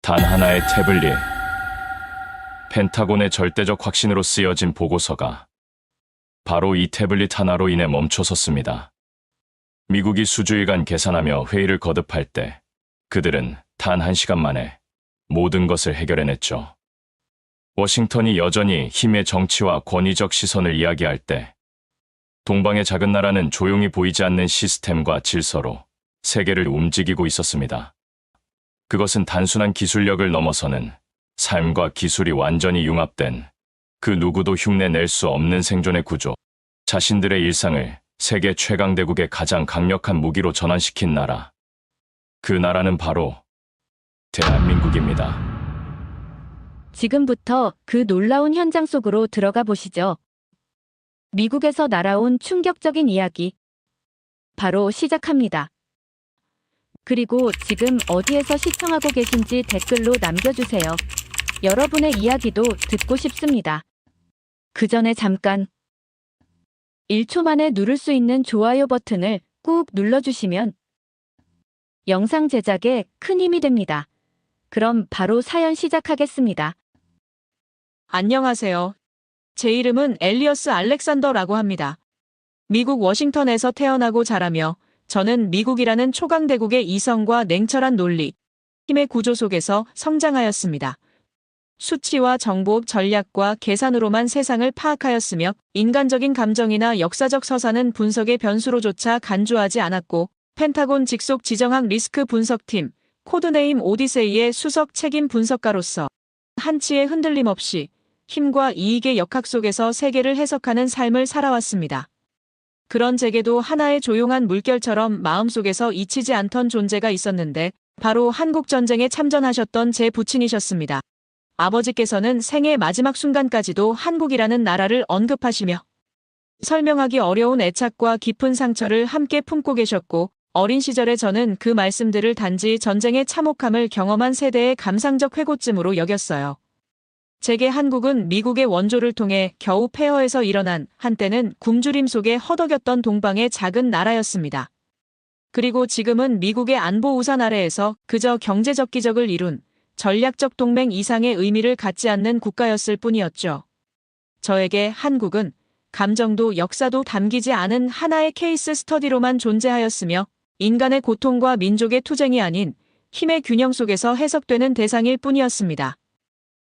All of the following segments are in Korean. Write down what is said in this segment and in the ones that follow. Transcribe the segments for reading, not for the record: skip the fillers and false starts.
단 하나의 태블릿. 펜타곤의 절대적 확신으로 쓰여진 보고서가 바로 이 태블릿 하나로 인해 멈춰섰습니다. 미국이 수주일간 계산하며 회의를 거듭할 때 그들은 단 1시간 만에 모든 것을 해결해냈죠. 워싱턴이 여전히 힘의 정치와 권위적 시선을 이야기할 때 동방의 작은 나라는 조용히 보이지 않는 시스템과 질서로 세계를 움직이고 있었습니다. 그것은 단순한 기술력을 넘어서는 삶과 기술이 완전히 융합된 그 누구도 흉내낼 수 없는 생존의 구조, 자신들의 일상을 세계 최강대국의 가장 강력한 무기로 전환시킨 나라. 그 나라는 바로 대한민국입니다. 지금부터 그 놀라운 현장 속으로 들어가 보시죠. 미국에서 날아온 충격적인 이야기. 바로 시작합니다. 그리고 지금 어디에서 시청하고 계신지 댓글로 남겨주세요. 여러분의 이야기도 듣고 싶습니다. 그 전에 잠깐 1초 만에 누를 수 있는 좋아요 버튼을 꾹 눌러주시면 영상 제작에 큰 힘이 됩니다. 그럼 바로 사연 시작하겠습니다. 안녕하세요. 제 이름은 엘리어스 알렉산더라고 합니다. 미국 워싱턴에서 태어나고 자라며 저는 미국이라는 초강대국의 이성과 냉철한 논리, 힘의 구조 속에서 성장하였습니다. 수치와 정보, 전략과 계산으로만 세상을 파악하였으며 인간적인 감정이나 역사적 서사는 분석의 변수로조차 간주하지 않았고 펜타곤 직속 지정학 리스크 분석팀, 코드네임 오디세이의 수석 책임 분석가로서 한치의 흔들림 없이 힘과 이익의 역학 속에서 세계를 해석하는 삶을 살아왔습니다. 그런 제게도 하나의 조용한 물결처럼 마음속에서 잊히지 않던 존재가 있었는데 바로 한국전쟁에 참전하셨던 제 부친이셨습니다. 아버지께서는 생애 마지막 순간까지도 한국이라는 나라를 언급하시며 설명하기 어려운 애착과 깊은 상처를 함께 품고 계셨고 어린 시절에 저는 그 말씀들을 단지 전쟁의 참혹함을 경험한 세대의 감상적 회고쯤으로 여겼어요. 제게 한국은 미국의 원조를 통해 겨우 폐허에서 일어난 한때는 굶주림 속에 허덕였던 동방의 작은 나라였습니다. 그리고 지금은 미국의 안보 우산 아래에서 그저 경제적 기적을 이룬 전략적 동맹 이상의 의미를 갖지 않는 국가였을 뿐이었죠. 저에게 한국은 감정도 역사도 담기지 않은 하나의 케이스 스터디로만 존재하였으며 인간의 고통과 민족의 투쟁이 아닌 힘의 균형 속에서 해석되는 대상일 뿐이었습니다.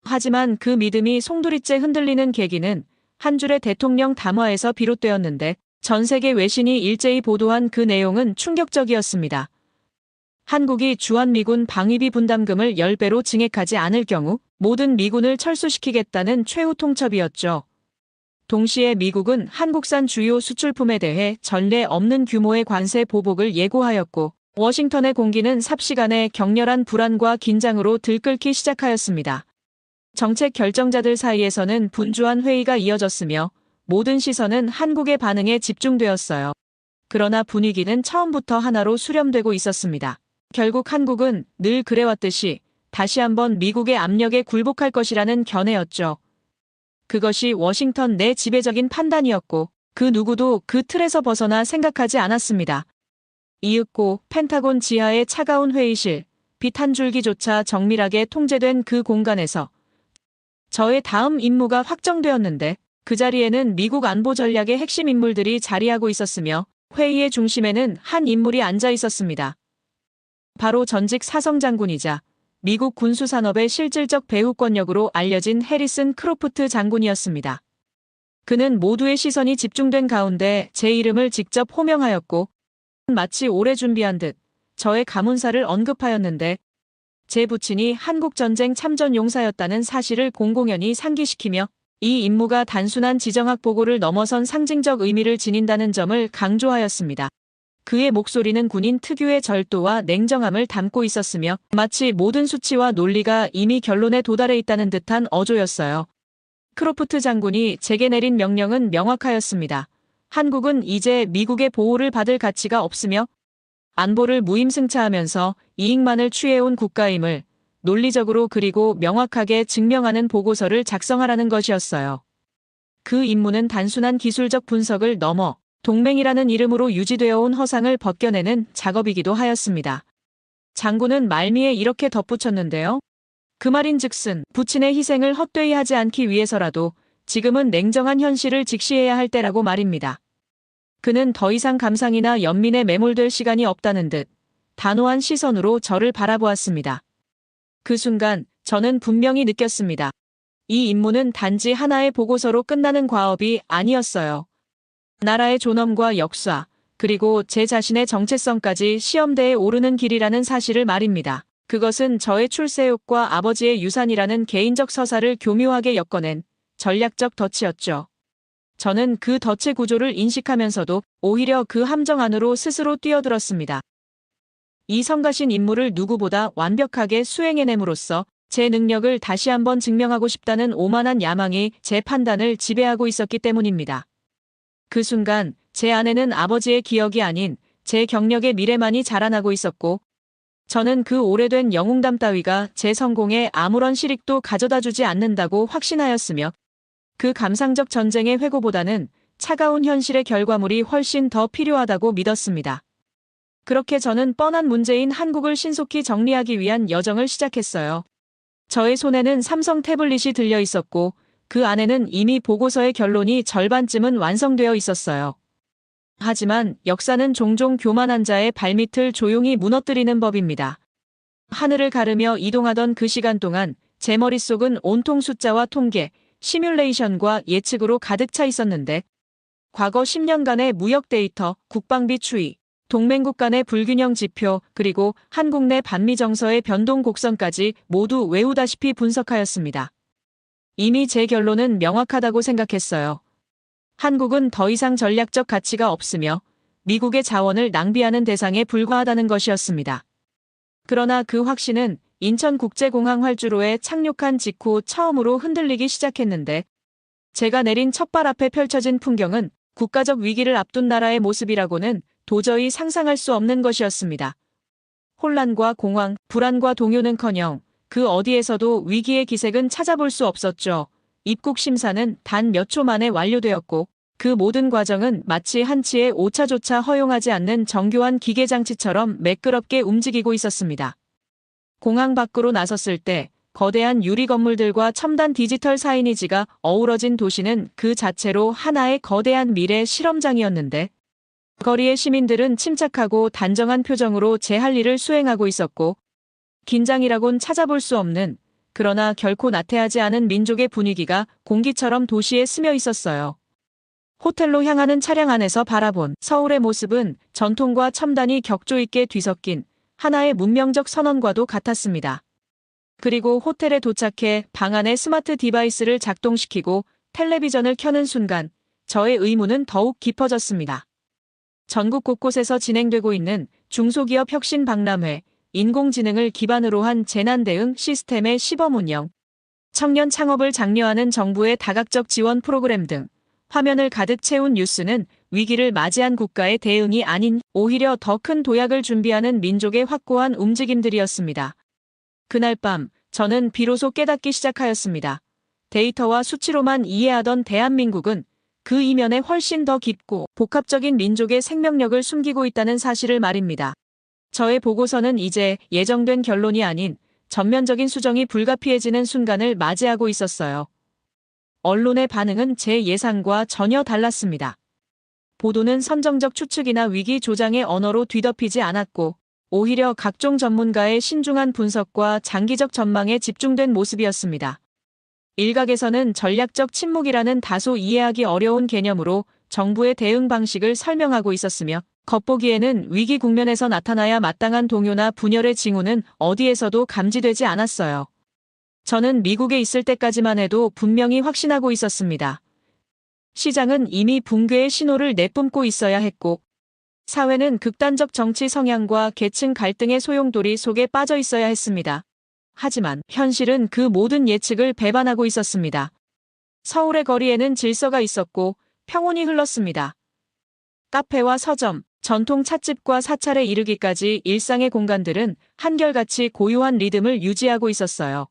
하지만 그 믿음이 송두리째 흔들리는 계기는 한 줄의 대통령 담화에서 비롯되었는데 전 세계 외신이 일제히 보도한 그 내용은 충격적이었습니다. 한국이 주한미군 방위비 분담금을 10배로 증액하지 않을 경우 모든 미군을 철수시키겠다는 최후 통첩이었죠. 동시에 미국은 한국산 주요 수출품에 대해 전례 없는 규모의 관세 보복을 예고하였고 워싱턴의 공기는 삽시간에 격렬한 불안과 긴장으로 들끓기 시작하였습니다. 정책 결정자들 사이에서는 분주한 회의가 이어졌으며 모든 시선은 한국의 반응에 집중되었어요. 그러나 분위기는 처음부터 하나로 수렴되고 있었습니다. 결국 한국은 늘 그래왔듯이 다시 한번 미국의 압력에 굴복할 것이라는 견해였죠. 그것이 워싱턴 내 지배적인 판단이었고 그 누구도 그 틀에서 벗어나 생각하지 않았습니다. 이윽고 펜타곤 지하의 차가운 회의실, 빛 한 줄기조차 정밀하게 통제된 그 공간에서 저의 다음 임무가 확정되었는데 그 자리에는 미국 안보 전략의 핵심 인물들이 자리하고 있었으며 회의의 중심에는 한 인물이 앉아 있었습니다. 바로 전직 사성장군이자 미국 군수산업의 실질적 배후권력으로 알려진 해리슨 크로프트 장군이었습니다. 그는 모두의 시선이 집중된 가운데 제 이름을 직접 호명하였고 마치 오래 준비한 듯 저의 가문사를 언급하였는데 제 부친이 한국전쟁 참전 용사였다는 사실을 공공연히 상기시키며 이 임무가 단순한 지정학 보고를 넘어선 상징적 의미를 지닌다는 점을 강조하였습니다. 그의 목소리는 군인 특유의 절도와 냉정함을 담고 있었으며 마치 모든 수치와 논리가 이미 결론에 도달해 있다는 듯한 어조였어요. 크로프트 장군이 제게 내린 명령은 명확하였습니다. 한국은 이제 미국의 보호를 받을 가치가 없으며 안보를 무임승차하면서 이익만을 취해온 국가임을 논리적으로 그리고 명확하게 증명하는 보고서를 작성하라는 것이었어요. 그 임무는 단순한 기술적 분석을 넘어 동맹이라는 이름으로 유지되어 온 허상을 벗겨내는 작업이기도 하였습니다. 장군은 말미에 이렇게 덧붙였는데요. 그 말인즉슨 부친의 희생을 헛되이 하지 않기 위해서라도 지금은 냉정한 현실을 직시해야 할 때라고 말입니다. 그는 더 이상 감상이나 연민에 매몰될 시간이 없다는 듯 단호한 시선으로 저를 바라보았습니다. 그 순간 저는 분명히 느꼈습니다. 이 임무는 단지 하나의 보고서로 끝나는 과업이 아니었어요. 나라의 존엄과 역사, 그리고 제 자신의 정체성까지 시험대에 오르는 길이라는 사실을 말입니다. 그것은 저의 출세욕과 아버지의 유산이라는 개인적 서사를 교묘하게 엮어낸 전략적 덫이었죠. 저는 그 덫의 구조를 인식하면서도 오히려 그 함정 안으로 스스로 뛰어들었습니다. 이 성가신 임무를 누구보다 완벽하게 수행해냄으로써 제 능력을 다시 한번 증명하고 싶다는 오만한 야망이 제 판단을 지배하고 있었기 때문입니다. 그 순간 제 안에는 아버지의 기억이 아닌 제 경력의 미래만이 자라나고 있었고, 저는 그 오래된 영웅담 따위가 제 성공에 아무런 실익도 가져다 주지 않는다고 확신하였으며, 그 감상적 전쟁의 회고보다는 차가운 현실의 결과물이 훨씬 더 필요하다고 믿었습니다. 그렇게 저는 뻔한 문제인 한국을 신속히 정리하기 위한 여정을 시작했어요. 저의 손에는 삼성 태블릿이 들려 있었고, 그 안에는 이미 보고서의 결론이 절반쯤은 완성되어 있었어요. 하지만 역사는 종종 교만한 자의 발밑을 조용히 무너뜨리는 법입니다. 하늘을 가르며 이동하던 그 시간 동안 제 머릿속은 온통 숫자와 통계, 시뮬레이션과 예측으로 가득 차 있었는데, 과거 10년간의 무역 데이터, 국방비 추이, 동맹국 간의 불균형 지표, 그리고 한국 내 반미 정서의 변동 곡선까지 모두 외우다시피 분석하였습니다. 이미 제 결론은 명확하다고 생각했어요. 한국은 더 이상 전략적 가치가 없으며 미국의 자원을 낭비하는 대상에 불과하다는 것이었습니다. 그러나 그 확신은 인천국제공항 활주로에 착륙한 직후 처음으로 흔들리기 시작했는데, 제가 내린 첫발 앞에 펼쳐진 풍경은 국가적 위기를 앞둔 나라의 모습이라고는 도저히 상상할 수 없는 것이었습니다. 혼란과 공황, 불안과 동요는커녕 그 어디에서도 위기의 기색은 찾아볼 수 없었죠. 입국 심사는 단 몇 초 만에 완료되었고, 그 모든 과정은 마치 한치의 오차조차 허용하지 않는 정교한 기계장치처럼 매끄럽게 움직이고 있었습니다. 공항 밖으로 나섰을 때 거대한 유리 건물들과 첨단 디지털 사이니지가 어우러진 도시는 그 자체로 하나의 거대한 미래 실험장이었는데, 거리의 시민들은 침착하고 단정한 표정으로 제 할 일을 수행하고 있었고, 긴장이라곤 찾아볼 수 없는, 그러나 결코 나태하지 않은 민족의 분위기가 공기처럼 도시에 스며 있었어요. 호텔로 향하는 차량 안에서 바라본 서울의 모습은 전통과 첨단이 격조 있게 뒤섞인 하나의 문명적 선언과도 같았습니다. 그리고 호텔에 도착해 방 안에 스마트 디바이스를 작동시키고 텔레비전을 켜는 순간 저의 의문은 더욱 깊어졌습니다. 전국 곳곳에서 진행되고 있는 중소기업 혁신 박람회, 인공지능을 기반으로 한 재난 대응 시스템의 시범 운영, 청년 창업을 장려하는 정부의 다각적 지원 프로그램 등 화면을 가득 채운 뉴스는 위기를 맞이한 국가의 대응이 아닌 오히려 더 큰 도약을 준비하는 민족의 확고한 움직임들이었습니다. 그날 밤 저는 비로소 깨닫기 시작하였습니다. 데이터와 수치로만 이해하던 대한민국은 그 이면에 훨씬 더 깊고 복합적인 민족의 생명력을 숨기고 있다는 사실을 말입니다. 저의 보고서는 이제 예정된 결론이 아닌 전면적인 수정이 불가피해지는 순간을 맞이하고 있었어요. 언론의 반응은 제 예상과 전혀 달랐습니다. 보도는 선정적 추측이나 위기 조장의 언어로 뒤덮이지 않았고, 오히려 각종 전문가의 신중한 분석과 장기적 전망에 집중된 모습이었습니다. 일각에서는 전략적 침묵이라는 다소 이해하기 어려운 개념으로 정부의 대응 방식을 설명하고 있었으며, 겉보기에는 위기 국면에서 나타나야 마땅한 동요나 분열의 징후는 어디에서도 감지되지 않았어요. 저는 미국에 있을 때까지만 해도 분명히 확신하고 있었습니다. 시장은 이미 붕괴의 신호를 내뿜고 있어야 했고, 사회는 극단적 정치 성향과 계층 갈등의 소용돌이 속에 빠져 있어야 했습니다. 하지만 현실은 그 모든 예측을 배반하고 있었습니다. 서울의 거리에는 질서가 있었고 평온이 흘렀습니다. 카페와 서점, 전통 찻집과 사찰에 이르기까지 일상의 공간들은 한결같이 고요한 리듬을 유지하고 있었어요.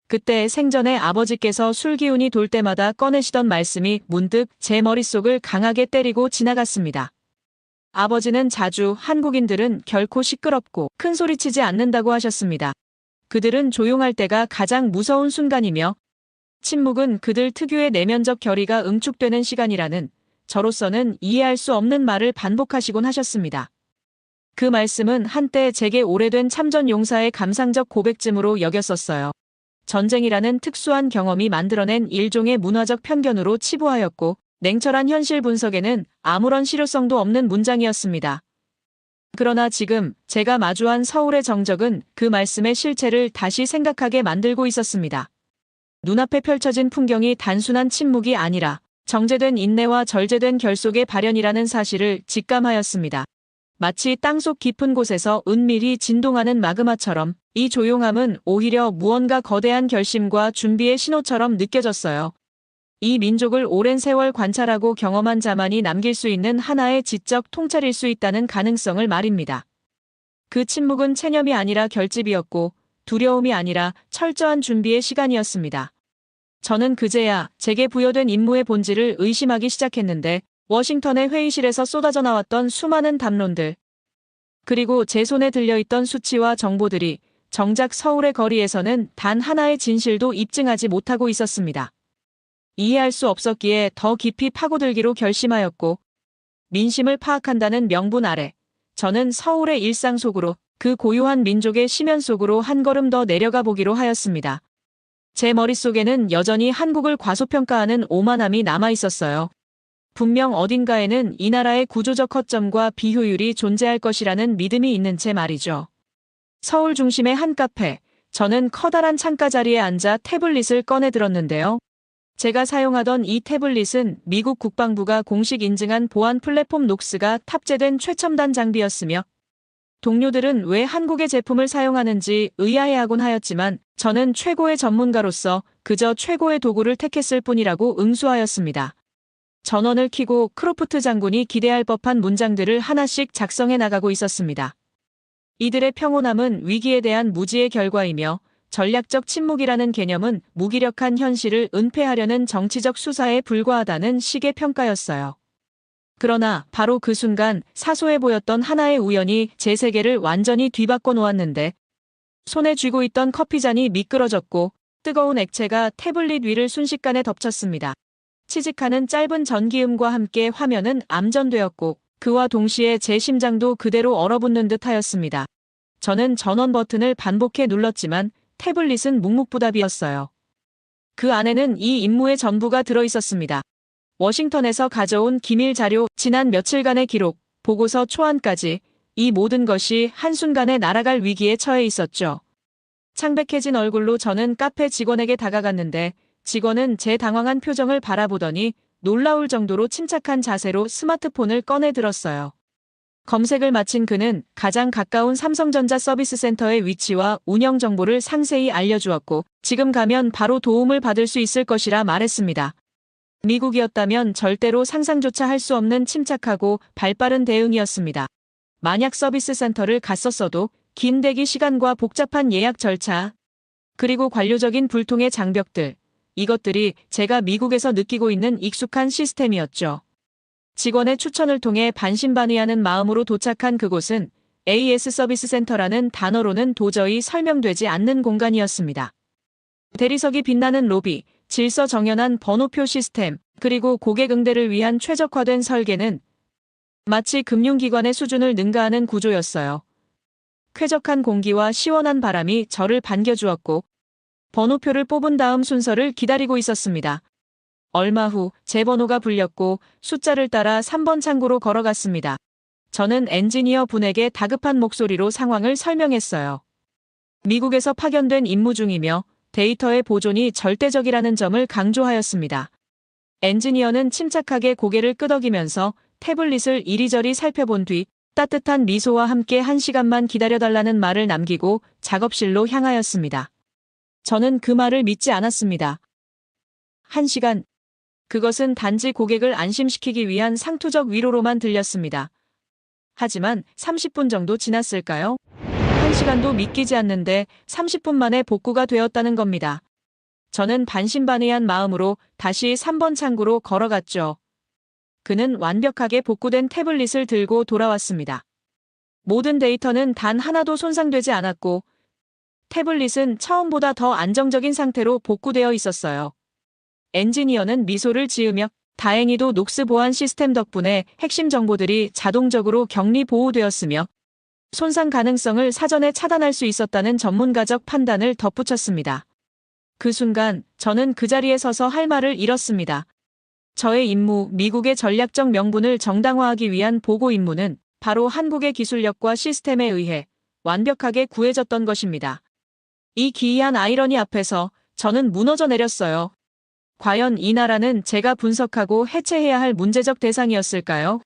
그때 생전에 아버지께서 술 기운이 돌 때마다 꺼내시던 말씀이 문득 제 머릿속을 강하게 때리고 지나갔습니다. 아버지는 자주 한국인들은 결코 시끄럽고 큰 소리치지 않는다고 하셨습니다. 그들은 조용할 때가 가장 무서운 순간이며 침묵은 그들 특유의 내면적 결의가 응축되는 시간이라는 저로서는 이해할 수 없는 말을 반복하시곤 하셨습니다. 그 말씀은 한때 제게 오래된 참전 용사의 감상적 고백쯤으로 여겼었어요. 전쟁이라는 특수한 경험이 만들어낸 일종의 문화적 편견으로 치부하였고 냉철한 현실 분석에는 아무런 실효성도 없는 문장이었습니다. 그러나 지금 제가 마주한 서울의 정적은 그 말씀의 실체를 다시 생각하게 만들고 있었습니다. 눈앞에 펼쳐진 풍경이 단순한 침묵이 아니라 정제된 인내와 절제된 결속의 발현이라는 사실을 직감하였습니다. 마치 땅속 깊은 곳에서 은밀히 진동하는 마그마처럼 이 조용함은 오히려 무언가 거대한 결심과 준비의 신호처럼 느껴졌어요. 이 민족을 오랜 세월 관찰하고 경험한 자만이 남길 수 있는 하나의 지적 통찰일 수 있다는 가능성을 말입니다. 그 침묵은 체념이 아니라 결집이었고 두려움이 아니라 철저한 준비의 시간이었습니다. 저는 그제야 제게 부여된 임무의 본질을 의심하기 시작했는데 워싱턴의 회의실에서 쏟아져 나왔던 수많은 담론들, 그리고 제 손에 들려있던 수치와 정보들이 정작 서울의 거리에서는 단 하나의 진실도 입증하지 못하고 있었습니다. 이해할 수 없었기에 더 깊이 파고들기로 결심하였고 민심을 파악한다는 명분 아래 저는 서울의 일상 속으로 그 고요한 민족의 심연 속으로 한 걸음 더 내려가 보기로 하였습니다. 제 머릿속에는 여전히 한국을 과소평가하는 오만함이 남아 있었어요. 분명 어딘가에는 이 나라의 구조적 허점과 비효율이 존재할 것이라는 믿음이 있는 채 말이죠. 서울 중심의 한 카페, 저는 커다란 창가 자리에 앉아 태블릿을 꺼내 들었는데요. 제가 사용하던 이 태블릿은 미국 국방부가 공식 인증한 보안 플랫폼 녹스가 탑재된 최첨단 장비였으며 동료들은 왜 한국의 제품을 사용하는지 의아해하곤 하였지만 저는 최고의 전문가로서 그저 최고의 도구를 택했을 뿐이라고 응수하였습니다. 전원을 켜고 크로프트 장군이 기대할 법한 문장들을 하나씩 작성해 나가고 있었습니다. 이들의 평온함은 위기에 대한 무지의 결과이며 전략적 침묵이라는 개념은 무기력한 현실을 은폐하려는 정치적 수사에 불과하다는 식의 평가였어요. 그러나 바로 그 순간 사소해 보였던 하나의 우연이 제 세계를 완전히 뒤바꿔 놓았는데 손에 쥐고 있던 커피잔이 미끄러졌고 뜨거운 액체가 태블릿 위를 순식간에 덮쳤습니다. 치직하는 짧은 전기음과 함께 화면은 암전되었고 그와 동시에 제 심장도 그대로 얼어붙는 듯 하였습니다. 저는 전원 버튼을 반복해 눌렀지만 태블릿은 묵묵부답이었어요. 그 안에는 이 임무의 전부가 들어있었습니다. 워싱턴에서 가져온 기밀 자료, 지난 며칠간의 기록, 보고서 초안까지 이 모든 것이 한순간에 날아갈 위기에 처해 있었죠. 창백해진 얼굴로 저는 카페 직원에게 다가갔는데 직원은 제 당황한 표정을 바라보더니 놀라울 정도로 침착한 자세로 스마트폰을 꺼내 들었어요. 검색을 마친 그는 가장 가까운 삼성전자 서비스 센터의 위치와 운영 정보를 상세히 알려주었고 지금 가면 바로 도움을 받을 수 있을 것이라 말했습니다. 미국이었다면 절대로 상상조차 할 수 없는 침착하고 발빠른 대응이었습니다. 만약 서비스 센터를 갔었어도 긴 대기 시간과 복잡한 예약 절차, 그리고 관료적인 불통의 장벽들, 이것들이 제가 미국에서 느끼고 있는 익숙한 시스템이었죠. 직원의 추천을 통해 반신반의하는 마음으로 도착한 그곳은 AS 서비스 센터라는 단어로는 도저히 설명되지 않는 공간이었습니다. 대리석이 빛나는 로비, 질서 정연한 번호표 시스템, 그리고 고객 응대를 위한 최적화된 설계는 마치 금융기관의 수준을 능가하는 구조였어요. 쾌적한 공기와 시원한 바람이 저를 반겨주었고 번호표를 뽑은 다음 순서를 기다리고 있었습니다. 얼마 후 제 번호가 불렸고 숫자를 따라 3번 창구로 걸어갔습니다. 저는 엔지니어 분에게 다급한 목소리로 상황을 설명했어요. 미국에서 파견된 임무 중이며 데이터의 보존이 절대적이라는 점을 강조하였습니다. 엔지니어는 침착하게 고개를 끄덕이면서 태블릿을 이리저리 살펴본 뒤 따뜻한 미소와 함께 1시간만 기다려달라는 말을 남기고 작업실로 향하였습니다. 저는 그 말을 믿지 않았습니다. 1시간. 그것은 단지 고객을 안심시키기 위한 상투적 위로로만 들렸습니다. 하지만 30분 정도 지났을까요? 1시간도 믿기지 않는데 30분 만에 복구가 되었다는 겁니다. 저는 반신반의한 마음으로 다시 3번 창구로 걸어갔죠. 그는 완벽하게 복구된 태블릿을 들고 돌아왔습니다. 모든 데이터는 단 하나도 손상되지 않았고 태블릿은 처음보다 더 안정적인 상태로 복구되어 있었어요. 엔지니어는 미소를 지으며 다행히도 녹스 보안 시스템 덕분에 핵심 정보들이 자동적으로 격리 보호되었으며 손상 가능성을 사전에 차단할 수 있었다는 전문가적 판단을 덧붙였습니다. 그 순간 저는 그 자리에 서서 할 말을 잃었습니다. 저의 임무, 미국의 전략적 명분을 정당화하기 위한 보고 임무는 바로 한국의 기술력과 시스템에 의해 완벽하게 구해졌던 것입니다. 이 기이한 아이러니 앞에서 저는 무너져 내렸어요. 과연 이 나라는 제가 분석하고 해체해야 할 문제적 대상이었을까요?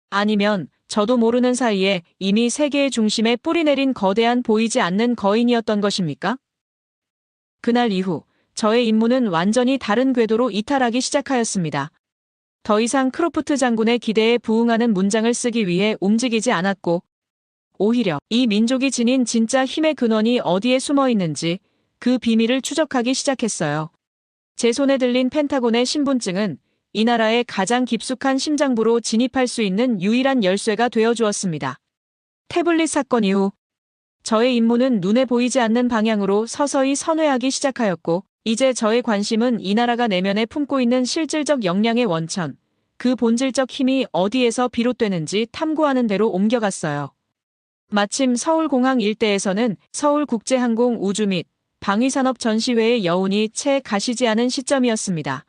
아니면 저도 모르는 사이에 이미 세계의 중심에 뿌리내린 거대한 보이지 않는 거인이었던 것입니까? 그날 이후 저의 임무는 완전히 다른 궤도로 이탈하기 시작하였습니다. 더 이상 크로프트 장군의 기대에 부응하는 문장을 쓰기 위해 움직이지 않았고 오히려 이 민족이 지닌 진짜 힘의 근원이 어디에 숨어 있는지 그 비밀을 추적하기 시작했어요. 제 손에 들린 펜타곤의 신분증은 이 나라의 가장 깊숙한 심장부로 진입할 수 있는 유일한 열쇠가 되어 주었습니다. 태블릿 사건 이후 저의 임무는 눈에 보이지 않는 방향으로 서서히 선회하기 시작하였고 이제 저의 관심은 이 나라가 내면에 품고 있는 실질적 역량의 원천, 그 본질적 힘이 어디에서 비롯되는지 탐구하는 데로 옮겨갔어요. 마침 서울공항 일대에서는 서울국제항공 우주 및 방위산업 전시회의 여운이 채 가시지 않은 시점이었습니다.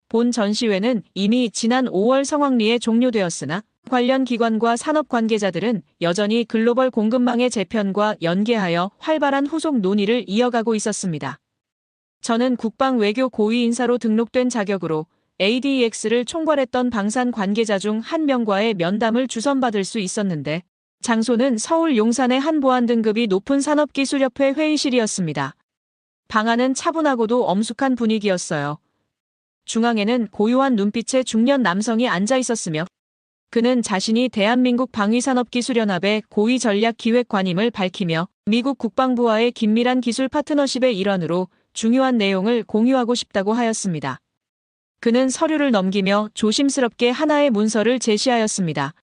본 전시회는 이미 지난 5월 성황리에 종료되었으나 관련 기관과 산업 관계자들은 여전히 글로벌 공급망의 재편과 연계하여 활발한 후속 논의를 이어가고 있었습니다. 저는 국방 외교 고위 인사로 등록된 자격으로 ADEX를 총괄했던 방산 관계자 중 한 명과의 면담을 주선받을 수 있었는데 장소는 서울 용산의 한 보안 등급이 높은 산업기술협회 회의실이었습니다. 방안은 차분하고도 엄숙한 분위기였어요. 중앙에는 고요한 눈빛의 중년 남성이 앉아 있었으며 그는 자신이 대한민국 방위산업기술연합의 고위 전략기획관임을 밝히며 미국 국방부와의 긴밀한 기술 파트너십의 일환으로 중요한 내용을 공유하고 싶다고 하였습니다. 그는 서류를 넘기며 조심스럽게 하나의 문서를 제시하였습니다.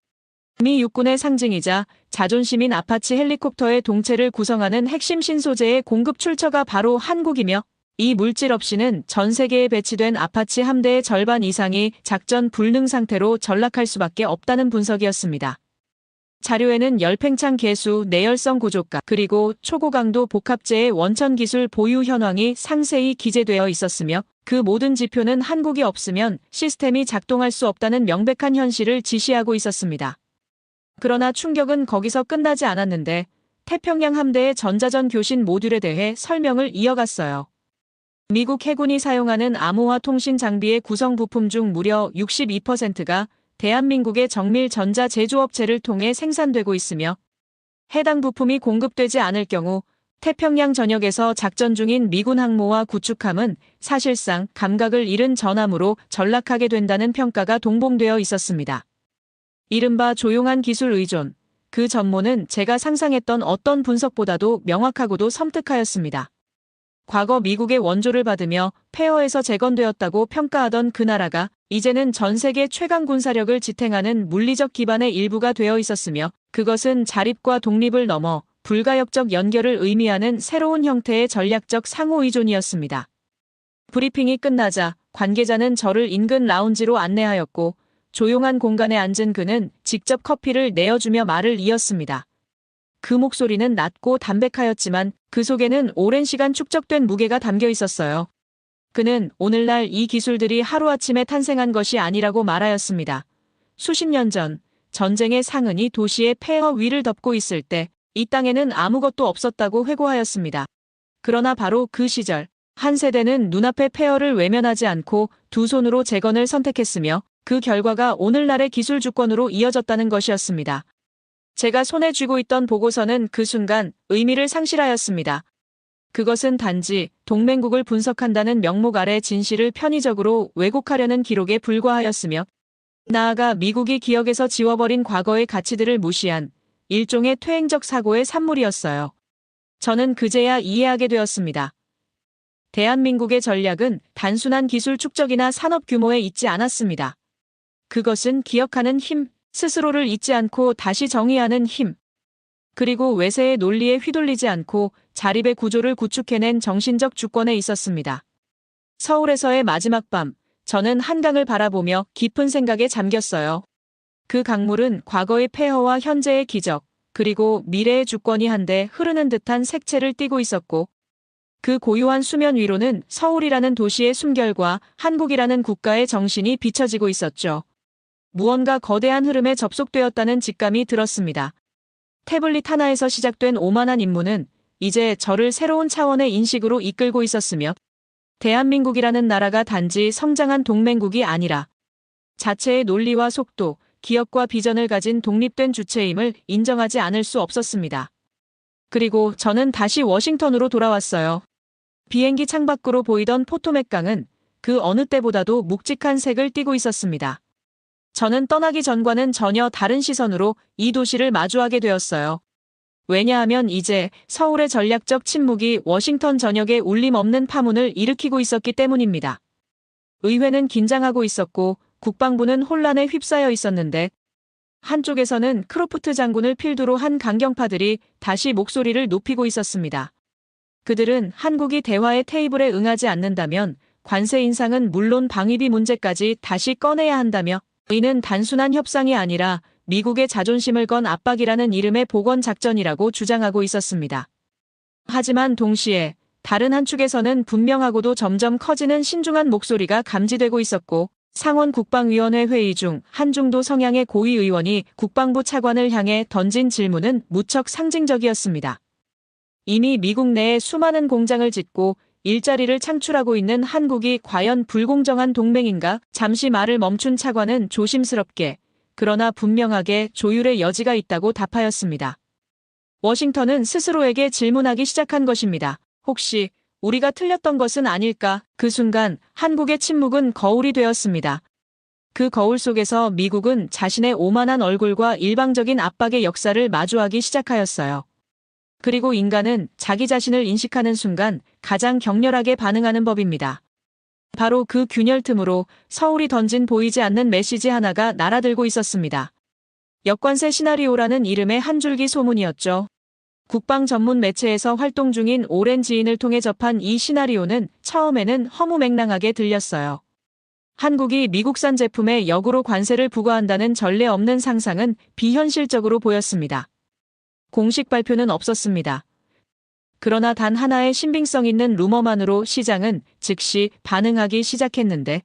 미 육군의 상징이자 자존심인 아파치 헬리콥터의 동체를 구성하는 핵심 신소재의 공급 출처가 바로 한국이며 이 물질 없이는 전 세계에 배치된 아파치 함대의 절반 이상이 작전 불능 상태로 전락할 수밖에 없다는 분석이었습니다. 자료에는 열팽창 개수, 내열성 구조가, 그리고 초고강도 복합재의 원천 기술 보유 현황이 상세히 기재되어 있었으며 그 모든 지표는 한국이 없으면 시스템이 작동할 수 없다는 명백한 현실을 지시하고 있었습니다. 그러나 충격은 거기서 끝나지 않았는데 태평양 함대의 전자전 교신 모듈에 대해 설명을 이어갔어요. 미국 해군이 사용하는 암호화 통신 장비의 구성 부품 중 무려 62%가 대한민국의 정밀 전자 제조업체를 통해 생산되고 있으며 해당 부품이 공급되지 않을 경우 태평양 전역에서 작전 중인 미군 항모와 구축함은 사실상 감각을 잃은 전함으로 전락하게 된다는 평가가 동봉되어 있었습니다. 이른바 조용한 기술 의존, 그 전모는 제가 상상했던 어떤 분석보다도 명확하고도 섬뜩하였습니다. 과거 미국의 원조를 받으며 폐허에서 재건되었다고 평가하던 그 나라가 이제는 전 세계 최강 군사력을 지탱하는 물리적 기반의 일부가 되어 있었으며 그것은 자립과 독립을 넘어 불가역적 연결을 의미하는 새로운 형태의 전략적 상호의존이었습니다. 브리핑이 끝나자 관계자는 저를 인근 라운지로 안내하였고 조용한 공간에 앉은 그는 직접 커피를 내어주며 말을 이었습니다. 그 목소리는 낮고 담백하였지만 그 속에는 오랜 시간 축적된 무게가 담겨 있었어요. 그는 오늘날 이 기술들이 하루아침에 탄생한 것이 아니라고 말하였습니다. 수십 년 전 전쟁의 상흔이 도시의 폐허 위를 덮고 있을 때 이 땅에는 아무것도 없었다고 회고하였습니다. 그러나 바로 그 시절 한 세대는 눈앞의 폐허를 외면하지 않고 두 손으로 재건을 선택했으며 그 결과가 오늘날의 기술 주권으로 이어졌다는 것이었습니다. 제가 손에 쥐고 있던 보고서는 그 순간 의미를 상실하였습니다. 그것은 단지 동맹국을 분석한다는 명목 아래 진실을 편의적으로 왜곡하려는 기록에 불과하였으며 나아가 미국이 기억에서 지워버린 과거의 가치들을 무시한 일종의 퇴행적 사고의 산물이었어요. 저는 그제야 이해하게 되었습니다. 대한민국의 전략은 단순한 기술 축적이나 산업 규모에 있지 않았습니다. 그것은 기억하는 힘, 스스로를 잊지 않고 다시 정의하는 힘, 그리고 외세의 논리에 휘둘리지 않고 자립의 구조를 구축해낸 정신적 주권에 있었습니다. 서울에서의 마지막 밤, 저는 한강을 바라보며 깊은 생각에 잠겼어요. 그 강물은 과거의 폐허와 현재의 기적, 그리고 미래의 주권이 한데 흐르는 듯한 색채를 띠고 있었고, 그 고요한 수면 위로는 서울이라는 도시의 숨결과 한국이라는 국가의 정신이 비춰지고 있었죠. 무언가 거대한 흐름에 접속되었다는 직감이 들었습니다. 태블릿 하나에서 시작된 오만한 임무는 이제 저를 새로운 차원의 인식으로 이끌고 있었으며, 대한민국이라는 나라가 단지 성장한 동맹국이 아니라 자체의 논리와 속도, 기억과 비전을 가진 독립된 주체임을 인정하지 않을 수 없었습니다. 그리고 저는 다시 워싱턴으로 돌아왔어요. 비행기 창밖으로 보이던 포토맥 강은 그 어느 때보다도 묵직한 색을 띠고 있었습니다. 저는 떠나기 전과는 전혀 다른 시선으로 이 도시를 마주하게 되었어요. 왜냐하면 이제 서울의 전략적 침묵이 워싱턴 전역에 울림 없는 파문을 일으키고 있었기 때문입니다. 의회는 긴장하고 있었고 국방부는 혼란에 휩싸여 있었는데, 한쪽에서는 크로프트 장군을 필두로 한 강경파들이 다시 목소리를 높이고 있었습니다. 그들은 한국이 대화의 테이블에 응하지 않는다면 관세 인상은 물론 방위비 문제까지 다시 꺼내야 한다며, 이는 단순한 협상이 아니라 미국의 자존심을 건 압박이라는 이름의 복원 작전이라고 주장하고 있었습니다. 하지만 동시에 다른 한 축에서는 분명하고도 점점 커지는 신중한 목소리가 감지되고 있었고, 상원 국방위원회 회의 중 한중도 성향의 고위 의원이 국방부 차관을 향해 던진 질문은 무척 상징적이었습니다. 이미 미국 내에 수많은 공장을 짓고 일자리를 창출하고 있는 한국이 과연 불공정한 동맹인가? 잠시 말을 멈춘 차관은 조심스럽게, 그러나 분명하게 조율의 여지가 있다고 답하였습니다. 워싱턴은 스스로에게 질문하기 시작한 것입니다. 혹시 우리가 틀렸던 것은 아닐까? 그 순간 한국의 침묵은 거울이 되었습니다. 그 거울 속에서 미국은 자신의 오만한 얼굴과 일방적인 압박의 역사를 마주하기 시작하였어요. 그리고 인간은 자기 자신을 인식하는 순간 가장 격렬하게 반응하는 법입니다. 바로 그 균열 틈으로 서울이 던진 보이지 않는 메시지 하나가 날아들고 있었습니다. 역관세 시나리오라는 이름의 한 줄기 소문이었죠. 국방 전문 매체에서 활동 중인 오랜 지인을 통해 접한 이 시나리오는 처음에는 허무맹랑하게 들렸어요. 한국이 미국산 제품에 역으로 관세를 부과한다는 전례 없는 상상은 비현실적으로 보였습니다. 공식 발표는 없었습니다. 그러나 단 하나의 신빙성 있는 루머만으로 시장은 즉시 반응하기 시작했는데,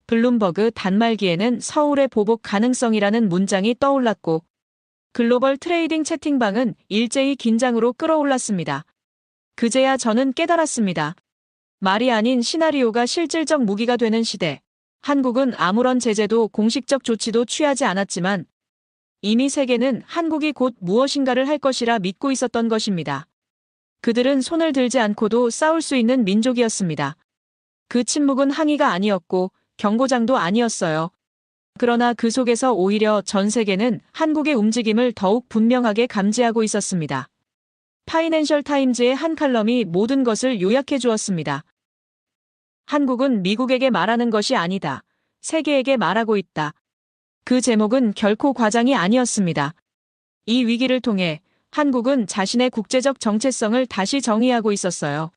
블룸버그 단말기에는 서울의 보복 가능성이라는 문장이 떠올랐고, 글로벌 트레이딩 채팅방은 일제히 긴장으로 끌어올랐습니다. 그제야 저는 깨달았습니다. 말이 아닌 시나리오가 실질적 무기가 되는 시대. 한국은 아무런 제재도 공식적 조치도 취하지 않았지만 이미 세계는 한국이 곧 무엇인가를 할 것이라 믿고 있었던 것입니다. 그들은 손을 들지 않고도 싸울 수 있는 민족이었습니다. 그 침묵은 항의가 아니었고 경고장도 아니었어요. 그러나 그 속에서 오히려 전 세계는 한국의 움직임을 더욱 분명하게 감지하고 있었습니다. 파이낸셜 타임즈의 한 칼럼이 모든 것을 요약해 주었습니다. 한국은 미국에게 말하는 것이 아니다. 세계에게 말하고 있다. 그 제목은 결코 과장이 아니었습니다. 이 위기를 통해 한국은 자신의 국제적 정체성을 다시 정의하고 있었어요.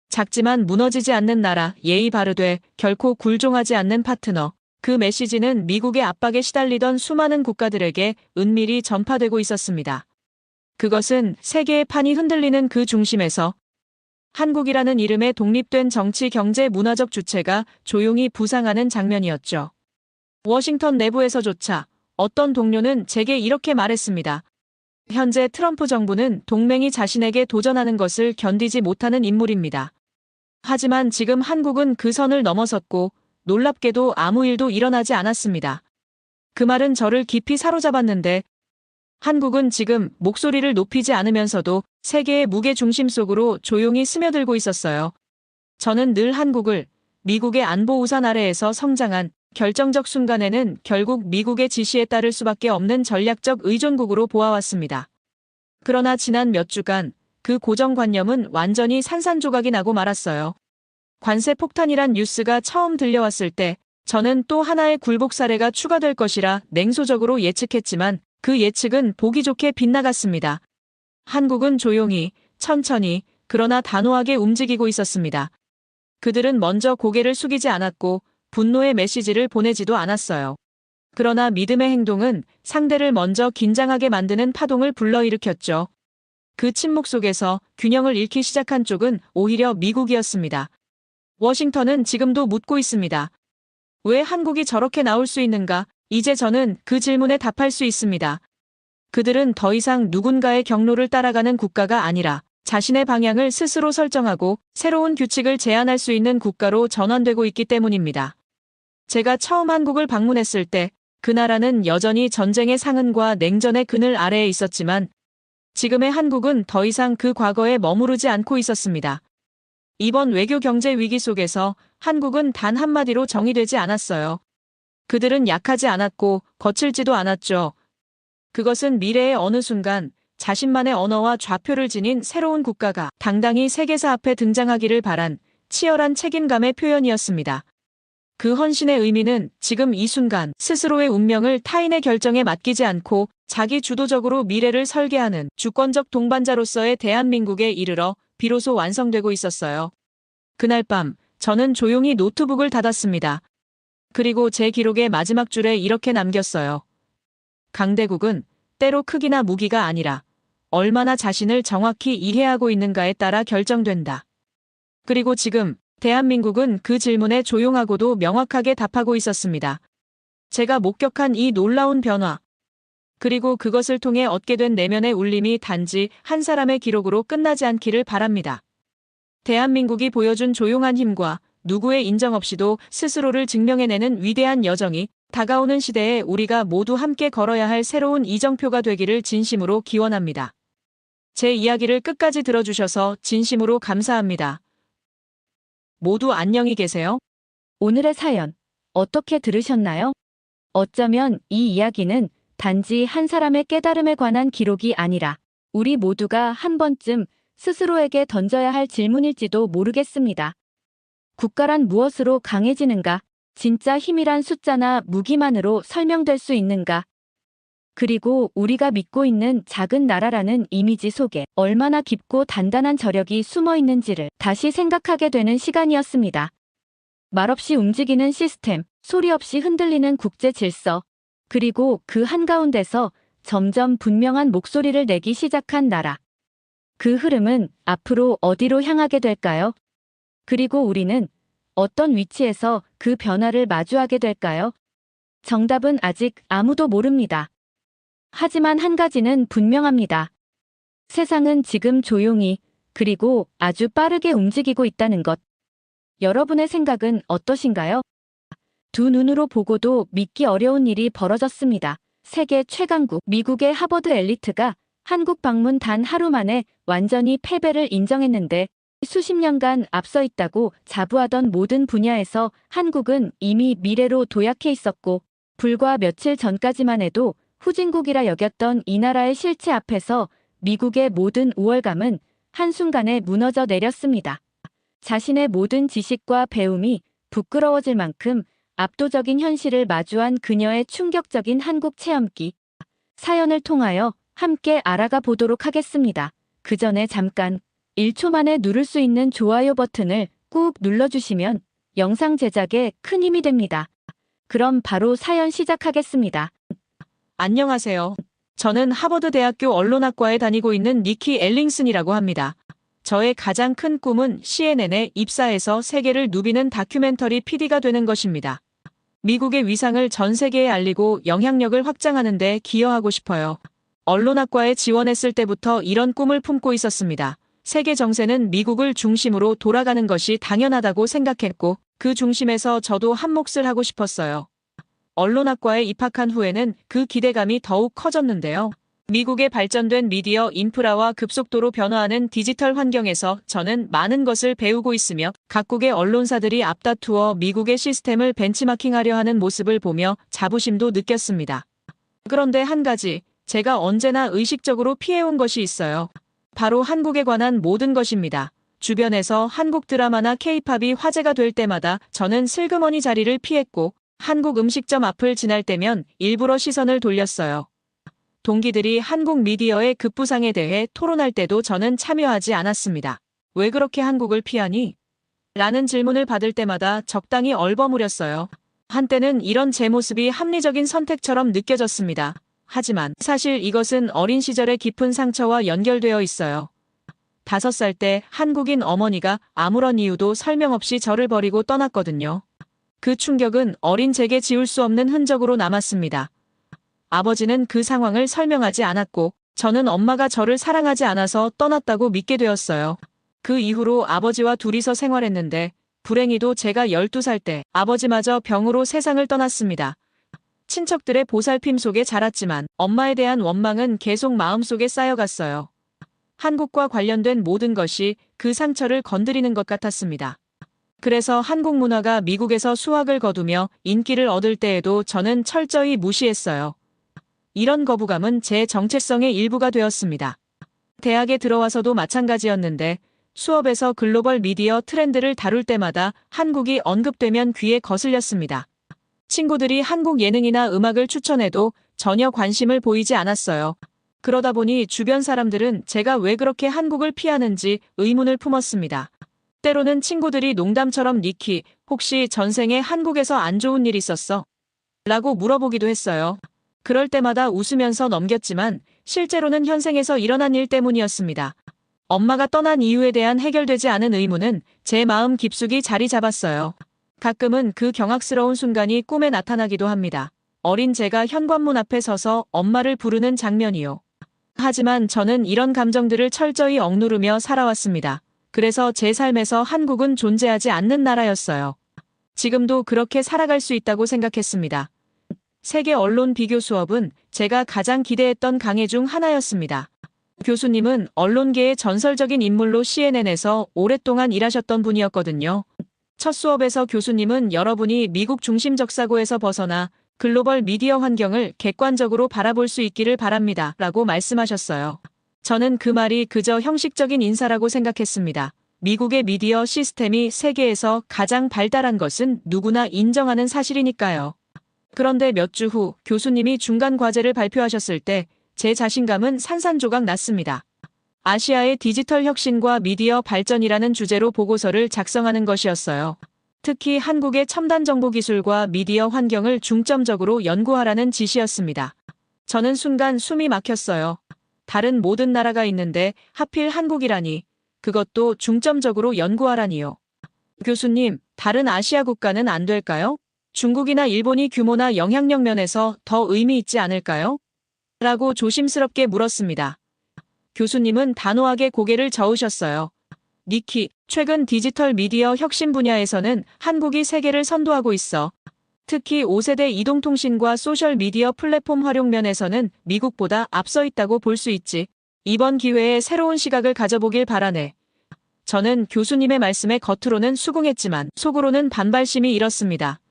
작지만 무너지지 않는 나라, 예의 바르되 결코 굴종하지 않는 파트너. 그 메시지는 미국의 압박에 시달리던 수많은 국가들에게 은밀히 전파되고 있었습니다. 그것은 세계의 판이 흔들리는 그 중심에서 한국이라는 이름의 독립된 정치, 경제, 문화적 주체가 조용히 부상하는 장면이었죠. 워싱턴 내부에서조차 어떤 동료는 제게 이렇게 말했습니다. 현재 트럼프 정부는 동맹이 자신에게 도전하는 것을 견디지 못하는 인물입니다. 하지만 지금 한국은 그 선을 넘어섰고 놀랍게도 아무 일도 일어나지 않았습니다. 그 말은 저를 깊이 사로잡았는데, 한국은 지금 목소리를 높이지 않으면서도 세계의 무게 중심 속으로 조용히 스며들고 있었어요. 저는 늘 한국을 미국의 안보 우산 아래에서 성장한 결정적 순간에는 결국 미국의 지시에 따를 수밖에 없는 전략적 의존국으로 보아왔습니다. 그러나 지난 몇 주간 그 고정관념은 완전히 산산조각이 나고 말았어요. 관세 폭탄이란 뉴스가 처음 들려왔을 때 저는 또 하나의 굴복 사례가 추가될 것이라 냉소적으로 예측했지만 그 예측은 보기 좋게 빗나갔습니다. 한국은 조용히, 천천히, 그러나 단호하게 움직이고 있었습니다. 그들은 먼저 고개를 숙이지 않았고 분노의 메시지를 보내지도 않았어요. 그러나 믿음의 행동은 상대를 먼저 긴장하게 만드는 파동을 불러일으켰죠. 그 침묵 속에서 균형을 잃기 시작한 쪽은 오히려 미국이었습니다. 워싱턴은 지금도 묻고 있습니다. 왜 한국이 저렇게 나올 수 있는가? 이제 저는 그 질문에 답할 수 있습니다. 그들은 더 이상 누군가의 경로를 따라가는 국가가 아니라 자신의 방향을 스스로 설정하고 새로운 규칙을 제안할 수 있는 국가로 전환되고 있기 때문입니다. 제가 처음 한국을 방문했을 때 그 나라는 여전히 전쟁의 상흔과 냉전의 그늘 아래에 있었지만 지금의 한국은 더 이상 그 과거에 머무르지 않고 있었습니다. 이번 외교 경제 위기 속에서 한국은 단 한마디로 정의되지 않았어요. 그들은 약하지 않았고 거칠지도 않았죠. 그것은 미래의 어느 순간 자신만의 언어와 좌표를 지닌 새로운 국가가 당당히 세계사 앞에 등장하기를 바란 치열한 책임감의 표현이었습니다. 그 헌신의 의미는 지금 이 순간 스스로의 운명을 타인의 결정에 맡기지 않고 자기 주도적으로 미래를 설계하는 주권적 동반자로서의 대한민국에 이르러 비로소 완성되고 있었어요. 그날 밤 저는 조용히 노트북을 닫았습니다. 그리고 제 기록의 마지막 줄에 이렇게 남겼어요. 강대국은 때로 크기나 무기가 아니라 얼마나 자신을 정확히 이해하고 있는가에 따라 결정된다. 그리고 지금 대한민국은 그 질문에 조용하고도 명확하게 답하고 있었습니다. 제가 목격한 이 놀라운 변화, 그리고 그것을 통해 얻게 된 내면의 울림이 단지 한 사람의 기록으로 끝나지 않기를 바랍니다. 대한민국이 보여준 조용한 힘과 누구의 인정 없이도 스스로를 증명해내는 위대한 여정이 다가오는 시대에 우리가 모두 함께 걸어야 할 새로운 이정표가 되기를 진심으로 기원합니다. 제 이야기를 끝까지 들어주셔서 진심으로 감사합니다. 모두 안녕히 계세요. 오늘의 사연 어떻게 들으셨나요? 어쩌면 이 이야기는 단지 한 사람의 깨달음에 관한 기록이 아니라 우리 모두가 한 번쯤 스스로에게 던져야 할 질문일지도 모르겠습니다. 국가란 무엇으로 강해지는가? 진짜 힘이란 숫자나 무기만으로 설명될 수 있는가? 그리고 우리가 믿고 있는 작은 나라라는 이미지 속에 얼마나 깊고 단단한 저력이 숨어 있는지를 다시 생각하게 되는 시간이었습니다. 말없이 움직이는 시스템, 소리 없이 흔들리는 국제 질서, 그리고 그 한가운데서 점점 분명한 목소리를 내기 시작한 나라. 그 흐름은 앞으로 어디로 향하게 될까요? 그리고 우리는 어떤 위치에서 그 변화를 마주하게 될까요? 정답은 아직 아무도 모릅니다. 하지만 한 가지는 분명합니다. 세상은 지금 조용히, 그리고 아주 빠르게 움직이고 있다는 것. 여러분의 생각은 어떠신가요? 두 눈으로 보고도 믿기 어려운 일이 벌어졌습니다. 세계 최강국 미국의 하버드 엘리트가 한국 방문 단 하루 만에 완전히 패배를 인정했는데 수십 년간 앞서 있다고 자부하던 모든 분야에서 한국은 이미 미래로 도약해 있었고 불과 며칠 전까지만 해도 후진국이라 여겼던 이 나라의 실체 앞에서 미국의 모든 우월감은 한순간에 무너져 내렸습니다. 자신의 모든 지식과 배움이 부끄러워질 만큼 압도적인 현실을 마주한 그녀의 충격적인 한국 체험기. 사연을 통하여 함께 알아가 보도록 하겠습니다. 그 전에 잠깐 1초 만에 누를 수 있는 좋아요 버튼을 꾹 눌러주시면 영상 제작에 큰 힘이 됩니다. 그럼 바로 사연 시작하겠습니다. 안녕하세요. 저는 하버드 대학교 언론학과에 다니고 있는 니키 엘링슨이라고 합니다. 저의 가장 큰 꿈은 CNN에 입사해서 세계를 누비는 다큐멘터리 PD가 되는 것입니다. 미국의 위상을 전 세계에 알리고 영향력을 확장하는 데 기여하고 싶어요. 언론학과에 지원했을 때부터 이런 꿈을 품고 있었습니다. 세계 정세는 미국을 중심으로 돌아가는 것이 당연하다고 생각했고 그 중심에서 저도 한 몫을 하고 싶었어요. 언론학과에 입학한 후에는 그 기대감이 더욱 커졌는데요. 미국의 발전된 미디어 인프라와 급속도로 변화하는 디지털 환경에서 저는 많은 것을 배우고 있으며 각국의 언론사들이 앞다투어 미국의 시스템을 벤치마킹하려 하는 모습을 보며 자부심도 느꼈습니다. 그런데 한 가지, 제가 언제나 의식적으로 피해온 것이 있어요. 바로 한국에 관한 모든 것입니다. 주변에서 한국 드라마나 K-팝이 화제가 될 때마다 저는 슬그머니 자리를 피했고 한국 음식점 앞을 지날 때면 일부러 시선을 돌렸어요. 동기들이 한국 미디어의 급부상에 대해 토론할 때도 저는 참여하지 않았습니다. 왜 그렇게 한국을 피하니? 라는 질문을 받을 때마다 적당히 얼버무렸어요. 한때는 이런 제 모습이 합리적인 선택처럼 느껴졌습니다. 하지만 사실 이것은 어린 시절의 깊은 상처와 연결되어 있어요. 5살 때 한국인 어머니가 아무런 이유도 설명 없이 저를 버리고 떠났거든요. 그 충격은 어린 제게 지울 수 없는 흔적으로 남았습니다. 아버지는 그 상황을 설명하지 않았고 저는 엄마가 저를 사랑하지 않아서 떠났다고 믿게 되었어요. 그 이후로 아버지와 둘이서 생활했는데 불행히도 제가 12살 때 아버지마저 병으로 세상을 떠났습니다. 친척들의 보살핌 속에 자랐지만 엄마에 대한 원망은 계속 마음속에 쌓여갔어요. 한국과 관련된 모든 것이 그 상처를 건드리는 것 같았습니다. 그래서 한국 문화가 미국에서 수확을 거두며 인기를 얻을 때에도 저는 철저히 무시했어요. 이런 거부감은 제 정체성의 일부가 되었습니다. 대학에 들어와서도 마찬가지였는데 수업에서 글로벌 미디어 트렌드를 다룰 때마다 한국이 언급되면 귀에 거슬렸습니다. 친구들이 한국 예능이나 음악을 추천해도 전혀 관심을 보이지 않았어요. 그러다 보니 주변 사람들은 제가 왜 그렇게 한국을 피하는지 의문을 품었습니다. 때로는 친구들이 농담처럼 니키, 혹시 전생에 한국에서 안 좋은 일 있었어? 라고 물어보기도 했어요. 그럴 때마다 웃으면서 넘겼지만 실제로는 현생에서 일어난 일 때문이었습니다. 엄마가 떠난 이유에 대한 해결되지 않은 의문은 제 마음 깊숙이 자리 잡았어요. 가끔은 그 경악스러운 순간이 꿈에 나타나기도 합니다. 어린 제가 현관문 앞에 서서 엄마를 부르는 장면이요. 하지만 저는 이런 감정들을 철저히 억누르며 살아왔습니다. 그래서 제 삶에서 한국은 존재하지 않는 나라였어요. 지금도 그렇게 살아갈 수 있다고 생각했습니다. 세계 언론 비교 수업은 제가 가장 기대했던 강의 중 하나였습니다. 교수님은 언론계의 전설적인 인물로 CNN에서 오랫동안 일하셨던 분이었거든요. 첫 수업에서 교수님은 여러분이 미국 중심적 사고에서 벗어나 글로벌 미디어 환경을 객관적으로 바라볼 수 있기를 바랍니다. 라고 말씀하셨어요. 저는 그 말이 그저 형식적인 인사라고 생각했습니다. 미국의 미디어 시스템이 세계에서 가장 발달한 것은 누구나 인정하는 사실이니까요. 그런데 몇 주 후 교수님이 중간 과제를 발표하셨을 때 제 자신감은 산산조각 났습니다. 아시아의 디지털 혁신과 미디어 발전이라는 주제로 보고서를 작성하는 것이었어요. 특히 한국의 첨단 정보 기술과 미디어 환경을 중점적으로 연구하라는 지시였습니다. 저는 순간 숨이 막혔어요. 다른 모든 나라가 있는데 하필 한국이라니. 그것도 중점적으로 연구하라니요. 교수님, 다른 아시아 국가는 안 될까요? 중국이나 일본이 규모나 영향력 면에서 더 의미 있지 않을까요? 라고 조심스럽게 물었습니다. 교수님은 단호하게 고개를 저으셨어요. 니키, 최근 디지털 미디어 혁신 분야에서는 한국이 세계를 선도하고 있어. 특히 5세대 이동통신과 소셜미디어 플랫폼 활용 면에서는 미국보다 앞서 있다고 볼 수 있지. 이번 기회에 새로운 시각을 가져보길 바라네. 저는 교수님의 말씀에 겉으로는 수긍했지만 속으로는 반발심이 일었습니다.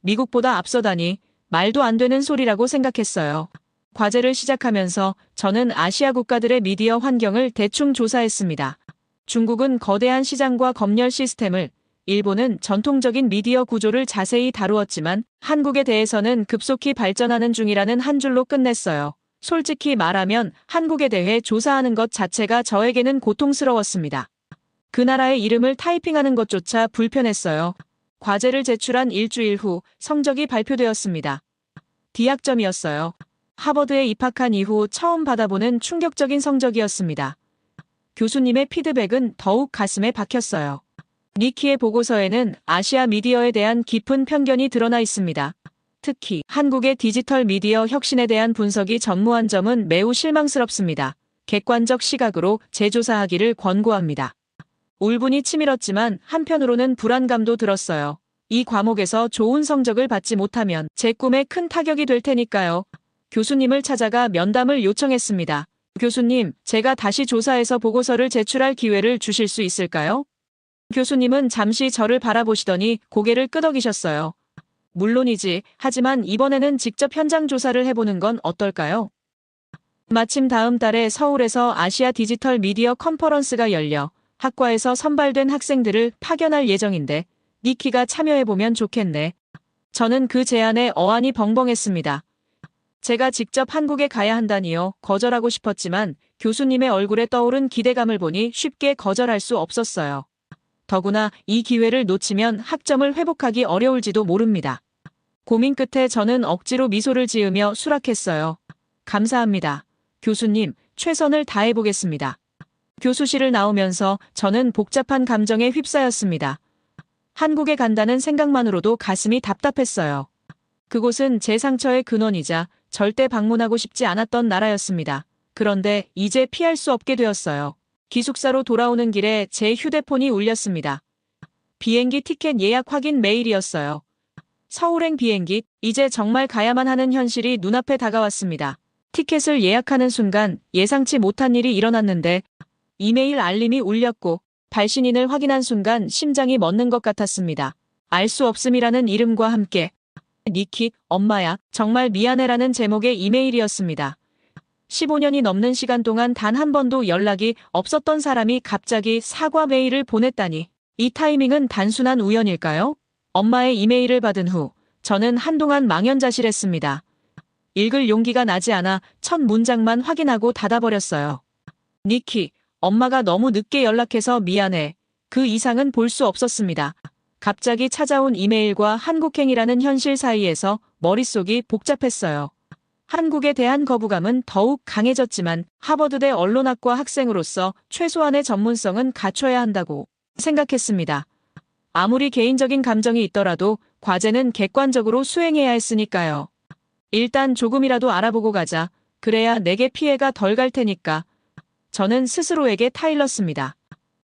미국보다 앞서다니 말도 안 되는 소리라고 생각했어요. 과제를 시작하면서 저는 아시아 국가들의 미디어 환경을 대충 조사했습니다. 중국은 거대한 시장과 검열 시스템을, 일본은 전통적인 미디어 구조를 자세히 다루었지만 한국에 대해서는 급속히 발전하는 중이라는 한 줄로 끝냈어요. 솔직히 말하면 한국에 대해 조사하는 것 자체가 저에게는 고통스러웠습니다. 그 나라의 이름을 타이핑하는 것조차 불편했어요. 과제를 제출한 일주일 후 성적이 발표되었습니다. D학점이었어요. 하버드에 입학한 이후 처음 받아보는 충격적인 성적이었습니다. 교수님의 피드백은 더욱 가슴에 박혔어요. 니키의 보고서에는 아시아 미디어에 대한 깊은 편견이 드러나 있습니다. 특히 한국의 디지털 미디어 혁신에 대한 분석이 전무한 점은 매우 실망스럽습니다. 객관적 시각으로 재조사하기를 권고합니다. 울분이 치밀었지만 한편으로는 불안감도 들었어요. 이 과목에서 좋은 성적을 받지 못하면 제 꿈에 큰 타격이 될 테니까요. 교수님을 찾아가 면담을 요청했습니다. 교수님, 제가 다시 조사해서 보고서를 제출할 기회를 주실 수 있을까요? 교수님은 잠시 저를 바라보시더니 고개를 끄덕이셨어요. 물론이지, 하지만 이번에는 직접 현장 조사를 해보는 건 어떨까요? 마침 다음 달에 서울에서 아시아 디지털 미디어 컨퍼런스가 열려 학과에서 선발된 학생들을 파견할 예정인데 니키가 참여해보면 좋겠네. 저는 그 제안에 어안이 벙벙했습니다. 제가 직접 한국에 가야 한다니요. 거절하고 싶었지만 교수님의 얼굴에 떠오른 기대감을 보니 쉽게 거절할 수 없었어요. 더구나 이 기회를 놓치면 학점을 회복하기 어려울지도 모릅니다. 고민 끝에 저는 억지로 미소를 지으며 수락했어요. 감사합니다. 교수님, 최선을 다해보겠습니다. 교수실을 나오면서 저는 복잡한 감정에 휩싸였습니다. 한국에 간다는 생각만으로도 가슴이 답답했어요. 그곳은 제 상처의 근원이자 절대 방문하고 싶지 않았던 나라였습니다. 그런데 이제 피할 수 없게 되었어요. 기숙사로 돌아오는 길에 제 휴대폰이 울렸습니다. 비행기 티켓 예약 확인 메일이었어요. 서울행 비행기, 이제 정말 가야만 하는 현실이 눈앞에 다가왔습니다. 티켓을 예약하는 순간 예상치 못한 일이 일어났는데 이메일 알림이 울렸고 발신인을 확인한 순간 심장이 멎는 것 같았습니다. 알 수 없음이라는 이름과 함께 니키, 엄마야, 정말 미안해라는 제목의 이메일이었습니다. 15년이 넘는 시간 동안 단 한 번도 연락이 없었던 사람이 갑자기 사과 메일을 보냈다니. 이 타이밍은 단순한 우연일까요? 엄마의 이메일을 받은 후 저는 한동안 망연자실했습니다. 읽을 용기가 나지 않아 첫 문장만 확인하고 닫아버렸어요. 니키, 엄마가 너무 늦게 연락해서 미안해. 그 이상은 볼 수 없었습니다. 갑자기 찾아온 이메일과 한국행이라는 현실 사이에서 머릿속이 복잡했어요. 한국에 대한 거부감은 더욱 강해졌지만 하버드대 언론학과 학생으로서 최소한의 전문성은 갖춰야 한다고 생각했습니다. 아무리 개인적인 감정이 있더라도 과제는 객관적으로 수행해야 했으니까요. 일단 조금이라도 알아보고 가자. 그래야 내게 피해가 덜 갈 테니까. 저는 스스로에게 타일렀습니다.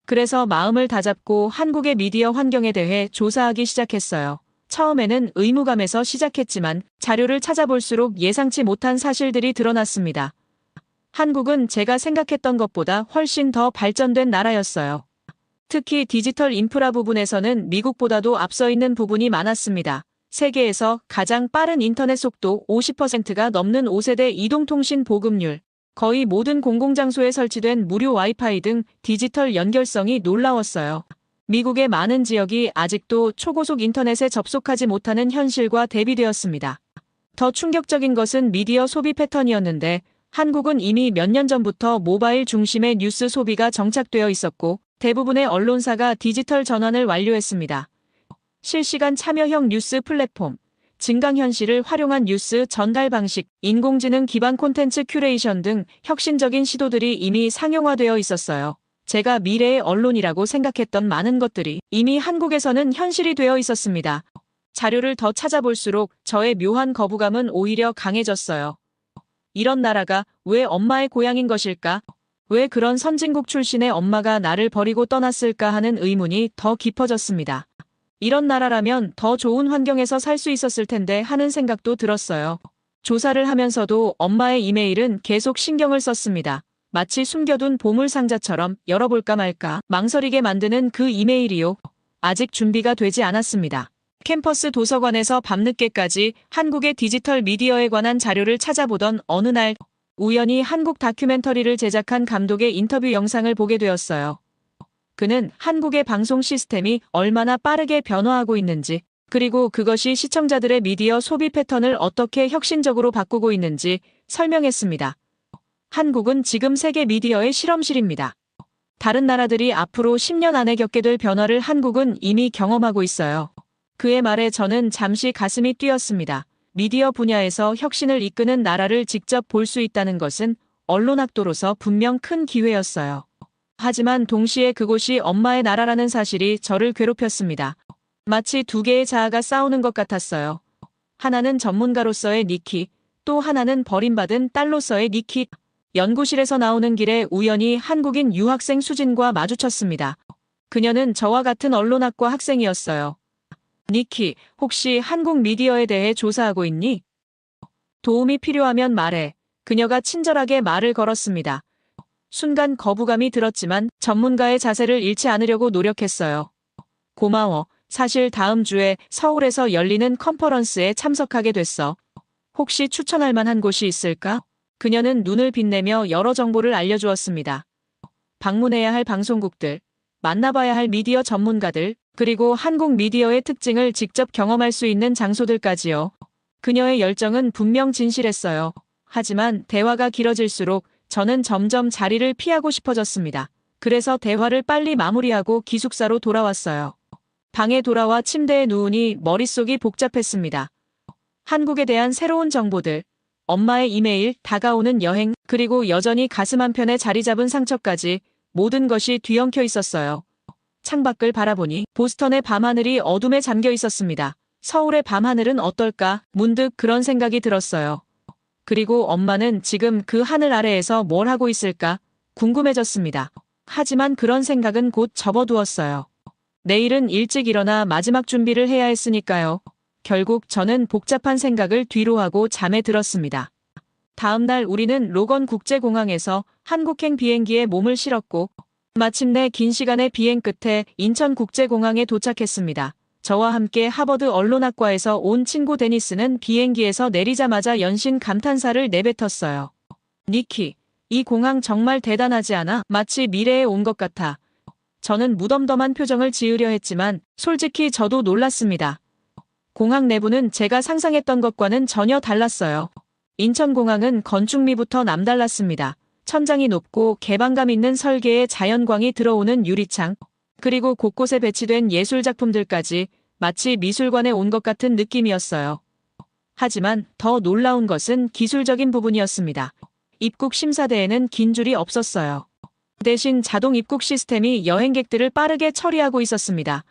그래서 마음을 다잡고 한국의 미디어 환경에 대해 조사하기 시작했어요. 처음에는 의무감에서 시작했지만 자료를 찾아볼수록 예상치 못한 사실들이 드러났습니다. 한국은 제가 생각했던 것보다 훨씬 더 발전된 나라였어요. 특히 디지털 인프라 부분에서는 미국보다도 앞서 있는 부분이 많았습니다. 세계에서 가장 빠른 인터넷 속도 50%가 넘는 5세대 이동통신 보급률, 거의 모든 공공장소에 설치된 무료 와이파이 등 디지털 연결성이 놀라웠어요. 미국의 많은 지역이 아직도 초고속 인터넷에 접속하지 못하는 현실과 대비되었습니다. 더 충격적인 것은 미디어 소비 패턴이었는데 한국은 이미 몇 년 전부터 모바일 중심의 뉴스 소비가 정착되어 있었고 대부분의 언론사가 디지털 전환을 완료했습니다. 실시간 참여형 뉴스 플랫폼, 증강현실을 활용한 뉴스 전달 방식, 인공지능 기반 콘텐츠 큐레이션 등 혁신적인 시도들이 이미 상용화되어 있었어요. 제가 미래의 언론이라고 생각했던 많은 것들이 이미 한국에서는 현실이 되어 있었습니다. 자료를 더 찾아볼수록 저의 묘한 거부감은 오히려 강해졌어요. 이런 나라가 왜 엄마의 고향인 것일까? 왜 그런 선진국 출신의 엄마가 나를 버리고 떠났을까 하는 의문이 더 깊어졌습니다. 이런 나라라면 더 좋은 환경에서 살 수 있었을 텐데 하는 생각도 들었어요. 조사를 하면서도 엄마의 이메일은 계속 신경을 썼습니다. 마치 숨겨둔 보물상자처럼 열어볼까 말까 망설이게 만드는 그 이메일이요. 아직 준비가 되지 않았습니다. 캠퍼스 도서관에서 밤늦게까지 한국의 디지털 미디어에 관한 자료를 찾아보던 어느 날 우연히 한국 다큐멘터리를 제작한 감독의 인터뷰 영상을 보게 되었어요. 그는 한국의 방송 시스템이 얼마나 빠르게 변화하고 있는지, 그리고 그것이 시청자들의 미디어 소비 패턴을 어떻게 혁신적으로 바꾸고 있는지 설명했습니다. 한국은 지금 세계 미디어의 실험실입니다. 다른 나라들이 앞으로 10년 안에 겪게 될 변화를 한국은 이미 경험하고 있어요. 그의 말에 저는 잠시 가슴이 뛰었습니다. 미디어 분야에서 혁신을 이끄는 나라를 직접 볼 수 있다는 것은 언론학도로서 분명 큰 기회였어요. 하지만 동시에 그곳이 엄마의 나라라는 사실이 저를 괴롭혔습니다. 마치 두 개의 자아가 싸우는 것 같았어요. 하나는 전문가로서의 니키, 또 하나는 버림받은 딸로서의 니키. 연구실에서 나오는 길에 우연히 한국인 유학생 수진과 마주쳤습니다. 그녀는 저와 같은 언론학과 학생이었어요. 니키, 혹시 한국 미디어에 대해 조사하고 있니? 도움이 필요하면 말해. 그녀가 친절하게 말을 걸었습니다. 순간 거부감이 들었지만 전문가의 자세를 잃지 않으려고 노력했어요. 고마워. 사실 다음 주에 서울에서 열리는 컨퍼런스에 참석하게 됐어. 혹시 추천할 만한 곳이 있을까? 그녀는 눈을 빛내며 여러 정보를 알려주었습니다. 방문해야 할 방송국들, 만나봐야 할 미디어 전문가들, 그리고 한국 미디어의 특징을 직접 경험할 수 있는 장소들까지요. 그녀의 열정은 분명 진실했어요. 하지만 대화가 길어질수록 저는 점점 자리를 피하고 싶어졌습니다. 그래서 대화를 빨리 마무리하고 기숙사로 돌아왔어요. 방에 돌아와 침대에 누우니 머릿속이 복잡했습니다. 한국에 대한 새로운 정보들, 엄마의 이메일, 다가오는 여행, 그리고 여전히 가슴 한편에 자리 잡은 상처까지 모든 것이 뒤엉켜 있었어요. 창밖을 바라보니 보스턴의 밤하늘이 어둠에 잠겨 있었습니다. 서울의 밤하늘은 어떨까? 문득 그런 생각이 들었어요. 그리고 엄마는 지금 그 하늘 아래에서 뭘 하고 있을까? 궁금해졌습니다. 하지만 그런 생각은 곧 접어두었어요. 내일은 일찍 일어나 마지막 준비를 해야 했으니까요. 결국 저는 복잡한 생각을 뒤로하고 잠에 들었습니다. 다음 날 우리는 로건 국제공항에서 한국행 비행기에 몸을 실었고 마침내 긴 시간의 비행 끝에 인천국제공항에 도착했습니다. 저와 함께 하버드 언론학과에서 온 친구 데니스는 비행기에서 내리자마자 연신 감탄사를 내뱉었어요. 니키, 이 공항 정말 대단하지 않아? 마치 미래에 온 것 같아. 저는 무덤덤한 표정을 지으려 했지만 솔직히 저도 놀랐습니다. 공항 내부는 제가 상상했던 것과는 전혀 달랐어요. 인천공항은 건축미부터 남달랐습니다. 천장이 높고 개방감 있는 설계에 자연광이 들어오는 유리창, 그리고 곳곳에 배치된 예술작품들까지 마치 미술관에 온 것 같은 느낌이었어요. 하지만 더 놀라운 것은 기술적인 부분이었습니다. 입국 심사대에는 긴 줄이 없었어요. 대신 자동 입국 시스템이 여행객들을 빠르게 처리하고 있었습니다.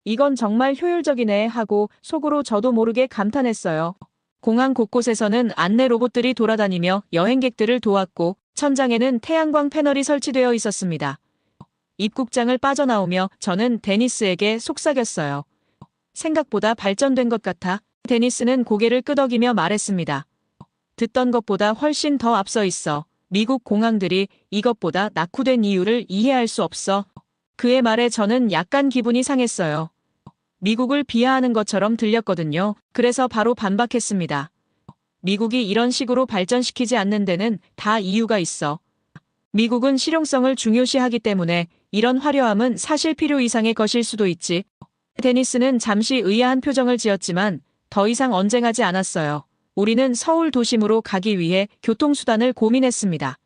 이건 정말 효율적이네 하고 속으로 저도 모르게 감탄했어요. 공항 곳곳에서는 안내 로봇들이 돌아다니며 여행객들을 도왔고 천장에는 태양광 패널이 설치되어 있었습니다. 입국장을 빠져나오며 저는 데니스에게 속삭였어요. 생각보다 발전된 것 같아. 데니스는 고개를 끄덕이며 말했습니다. 듣던 것보다 훨씬 더 앞서 있어. 미국 공항들이 이것보다 낙후된 이유를 이해할 수 없어. 그의 말에 저는 약간 기분이 상했어요. 미국을 비하하는 것처럼 들렸거든요. 그래서 바로 반박했습니다. 미국이 이런 식으로 발전시키지 않는 데는 다 이유가 있어. 미국은 실용성을 중요시하기 때문에 이런 화려함은 사실 필요 이상의 것일 수도 있지. 데니스는 잠시 의아한 표정을 지었지만 더 이상 언쟁하지 않았어요. 우리는 서울 도심으로 가기 위해 교통수단을 고민했습니다.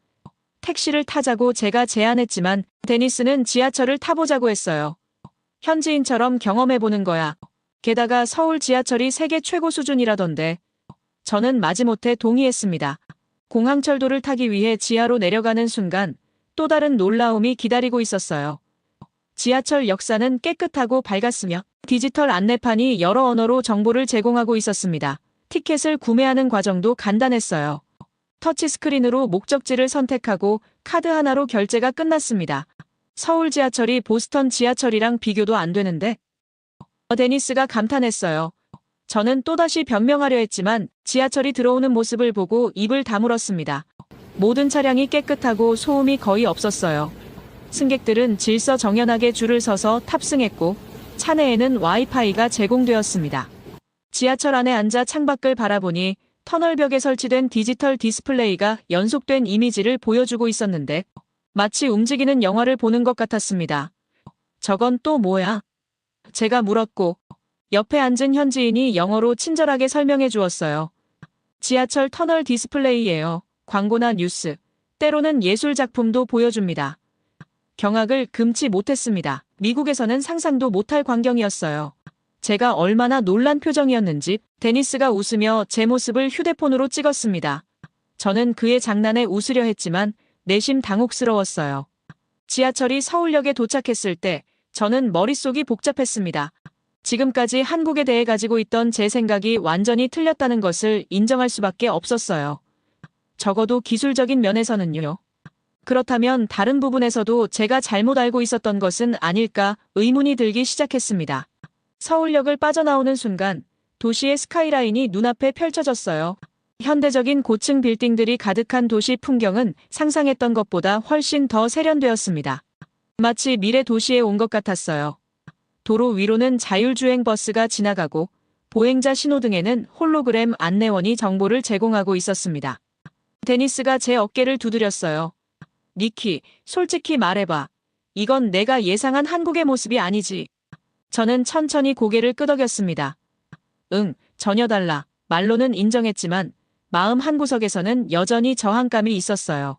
택시를 타자고 제가 제안했지만 데니스는 지하철을 타보자고 했어요. 현지인처럼 경험해보는 거야. 게다가 서울 지하철이 세계 최고 수준이라던데. 저는 마지못해 동의했습니다. 공항철도를 타기 위해 지하로 내려가는 순간 또 다른 놀라움이 기다리고 있었어요. 지하철 역사는 깨끗하고 밝았으며 디지털 안내판이 여러 언어로 정보를 제공하고 있었습니다. 티켓을 구매하는 과정도 간단했어요. 터치스크린으로 목적지를 선택하고 카드 하나로 결제가 끝났습니다. 서울 지하철이 보스턴 지하철이랑 비교도 안 되는데? 데니스가 감탄했어요. 저는 또다시 변명하려 했지만 지하철이 들어오는 모습을 보고 입을 다물었습니다. 모든 차량이 깨끗하고 소음이 거의 없었어요. 승객들은 질서정연하게 줄을 서서 탑승했고 차 내에는 와이파이가 제공되었습니다. 지하철 안에 앉아 창밖을 바라보니 터널벽에 설치된 디지털 디스플레이가 연속된 이미지를 보여주고 있었는데 마치 움직이는 영화를 보는 것 같았습니다. 저건 또 뭐야? 제가 물었고 옆에 앉은 현지인이 영어로 친절하게 설명해 주었어요. 지하철 터널 디스플레이예요. 광고나 뉴스, 때로는 예술 작품도 보여줍니다. 경악을 금치 못했습니다. 미국에서는 상상도 못할 광경이었어요. 제가 얼마나 놀란 표정이었는지 데니스가 웃으며 제 모습을 휴대폰으로 찍었습니다. 저는 그의 장난에 웃으려 했지만 내심 당혹스러웠어요. 지하철이 서울역에 도착했을 때 저는 머릿속이 복잡했습니다. 지금까지 한국에 대해 가지고 있던 제 생각이 완전히 틀렸다는 것을 인정할 수밖에 없었어요. 적어도 기술적인 면에서는요. 그렇다면 다른 부분에서도 제가 잘못 알고 있었던 것은 아닐까 의문이 들기 시작했습니다. 서울역을 빠져나오는 순간 도시의 스카이라인이 눈앞에 펼쳐졌어요. 현대적인 고층 빌딩들이 가득한 도시 풍경은 상상했던 것보다 훨씬 더 세련되었습니다. 마치 미래 도시에 온 것 같았어요. 도로 위로는 자율주행 버스가 지나가고 보행자 신호등에는 홀로그램 안내원이 정보를 제공하고 있었습니다. 데니스가 제 어깨를 두드렸어요. 니키, 솔직히 말해봐. 이건 내가 예상한 한국의 모습이 아니지. 저는 천천히 고개를 끄덕였습니다. 응, 전혀 달라. 말로는 인정했지만 마음 한구석에서는 여전히 저항감이 있었어요.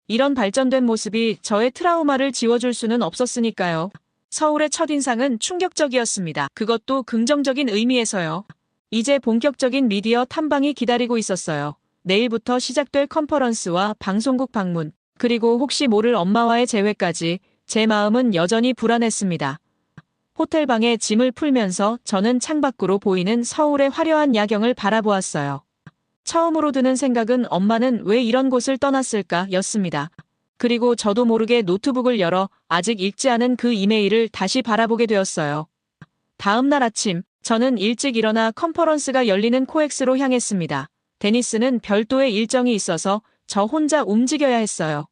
이런 발전된 모습이 저의 트라우마를 지워줄 수는 없었으니까요. 서울의 첫인상은 충격적이었습니다. 그것도 긍정적인 의미에서요. 이제 본격적인 미디어 탐방이 기다리고 있었어요. 내일부터 시작될 컨퍼런스와 방송국 방문, 그리고 혹시 모를 엄마와의 재회까지 제 마음은 여전히 불안했습니다. 호텔방에 짐을 풀면서 저는 창밖으로 보이는 서울의 화려한 야경을 바라보았어요. 처음으로 드는 생각은 엄마는 왜 이런 곳을 떠났을까 였습니다. 그리고 저도 모르게 노트북을 열어 아직 읽지 않은 그 이메일을 다시 바라보게 되었어요. 다음 날 아침, 저는 일찍 일어나 컨퍼런스가 열리는 코엑스로 향했습니다. 데니스는 별도의 일정이 있어서 저 혼자 움직여야 했어요.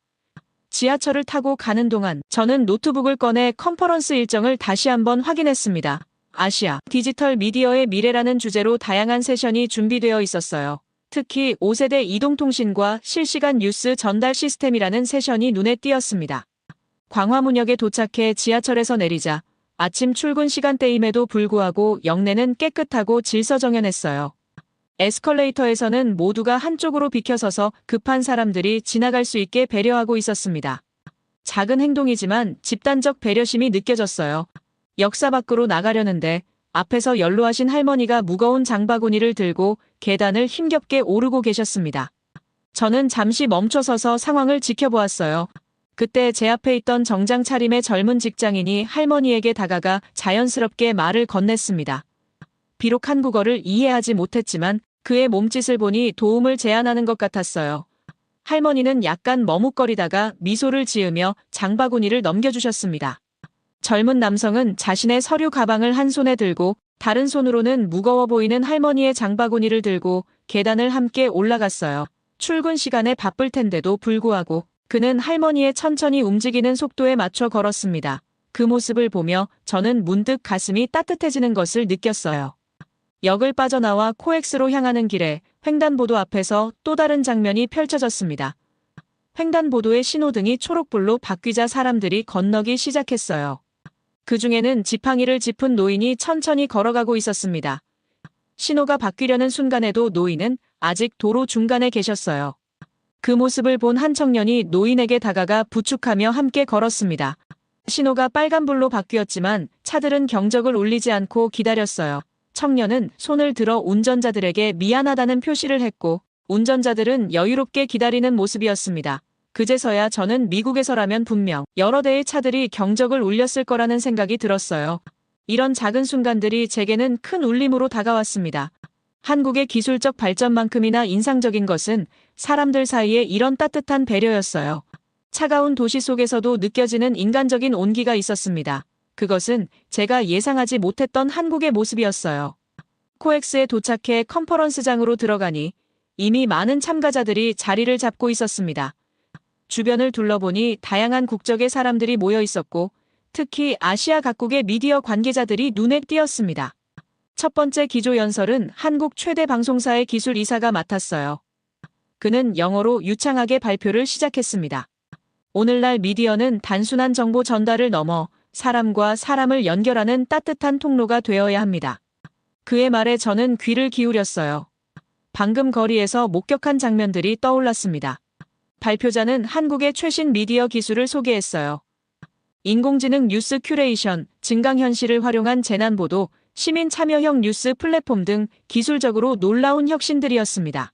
지하철을 타고 가는 동안 저는 노트북을 꺼내 컨퍼런스 일정을 다시 한번 확인했습니다. 아시아, 디지털 미디어의 미래라는 주제로 다양한 세션이 준비되어 있었어요. 특히 5세대 이동통신과 실시간 뉴스 전달 시스템이라는 세션이 눈에 띄었습니다. 광화문역에 도착해 지하철에서 내리자 아침 출근 시간대임에도 불구하고 역내는 깨끗하고 질서정연했어요. 에스컬레이터에서는 모두가 한쪽으로 비켜서서 급한 사람들이 지나갈 수 있게 배려하고 있었습니다. 작은 행동이지만 집단적 배려심이 느껴졌어요. 역사 밖으로 나가려는데 앞에서 연로하신 할머니가 무거운 장바구니를 들고 계단을 힘겹게 오르고 계셨습니다. 저는 잠시 멈춰서서 상황을 지켜보았어요. 그때 제 앞에 있던 정장 차림의 젊은 직장인이 할머니에게 다가가 자연스럽게 말을 건넸습니다. 비록 한국어를 이해하지 못했지만 그의 몸짓을 보니 도움을 제안하는 것 같았어요. 할머니는 약간 머뭇거리다가 미소를 지으며 장바구니를 넘겨주셨습니다. 젊은 남성은 자신의 서류 가방을 한 손에 들고 다른 손으로는 무거워 보이는 할머니의 장바구니를 들고 계단을 함께 올라갔어요. 출근 시간에 바쁠 텐데도 불구하고 그는 할머니의 천천히 움직이는 속도에 맞춰 걸었습니다. 그 모습을 보며 저는 문득 가슴이 따뜻해지는 것을 느꼈어요. 역을 빠져나와 코엑스로 향하는 길에 횡단보도 앞에서 또 다른 장면이 펼쳐졌습니다. 횡단보도의 신호등이 초록불로 바뀌자 사람들이 건너기 시작했어요. 그 중에는 지팡이를 짚은 노인이 천천히 걸어가고 있었습니다. 신호가 바뀌려는 순간에도 노인은 아직 도로 중간에 계셨어요. 그 모습을 본 한 청년이 노인에게 다가가 부축하며 함께 걸었습니다. 신호가 빨간불로 바뀌었지만 차들은 경적을 울리지 않고 기다렸어요. 청년은 손을 들어 운전자들에게 미안하다는 표시를 했고 운전자들은 여유롭게 기다리는 모습이었습니다. 그제서야 저는 미국에서라면 분명 여러 대의 차들이 경적을 울렸을 거라는 생각이 들었어요. 이런 작은 순간들이 제게는 큰 울림으로 다가왔습니다. 한국의 기술적 발전만큼이나 인상적인 것은 사람들 사이에 이런 따뜻한 배려였어요. 차가운 도시 속에서도 느껴지는 인간적인 온기가 있었습니다. 그것은 제가 예상하지 못했던 한국의 모습이었어요. 코엑스에 도착해 컨퍼런스장으로 들어가니 이미 많은 참가자들이 자리를 잡고 있었습니다. 주변을 둘러보니 다양한 국적의 사람들이 모여 있었고 특히 아시아 각국의 미디어 관계자들이 눈에 띄었습니다. 첫 번째 기조 연설은 한국 최대 방송사의 기술 이사가 맡았어요. 그는 영어로 유창하게 발표를 시작했습니다. 오늘날 미디어는 단순한 정보 전달을 넘어 사람과 사람을 연결하는 따뜻한 통로가 되어야 합니다. 그의 말에 저는 귀를 기울였어요. 방금 거리에서 목격한 장면들이 떠올랐습니다. 발표자는 한국의 최신 미디어 기술을 소개했어요. 인공지능 뉴스 큐레이션, 증강현실을 활용한 재난보도, 시민 참여형 뉴스 플랫폼 등 기술적으로 놀라운 혁신들이었습니다.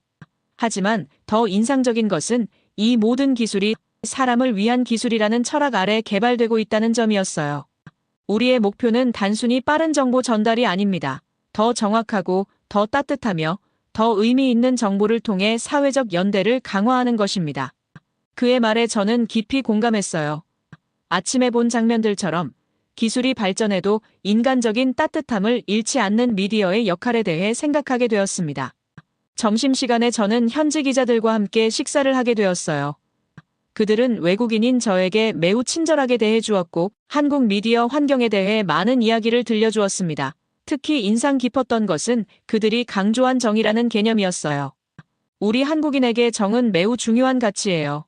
하지만 더 인상적인 것은 이 모든 기술이 사람을 위한 기술이라는 철학 아래 개발되고 있다는 점이었어요. 우리의 목표는 단순히 빠른 정보 전달이 아닙니다. 더 정확하고 더 따뜻하며 더 의미 있는 정보를 통해 사회적 연대를 강화하는 것입니다. 그의 말에 저는 깊이 공감했어요. 아침에 본 장면들처럼 기술이 발전해도 인간적인 따뜻함을 잃지 않는 미디어의 역할에 대해 생각하게 되었습니다. 점심시간에 저는 현지 기자들과 함께 식사를 하게 되었어요. 그들은 외국인인 저에게 매우 친절하게 대해주었고 한국 미디어 환경에 대해 많은 이야기를 들려주었습니다. 특히 인상 깊었던 것은 그들이 강조한 정의라는 개념이었어요. 우리 한국인에게 정은 매우 중요한 가치예요.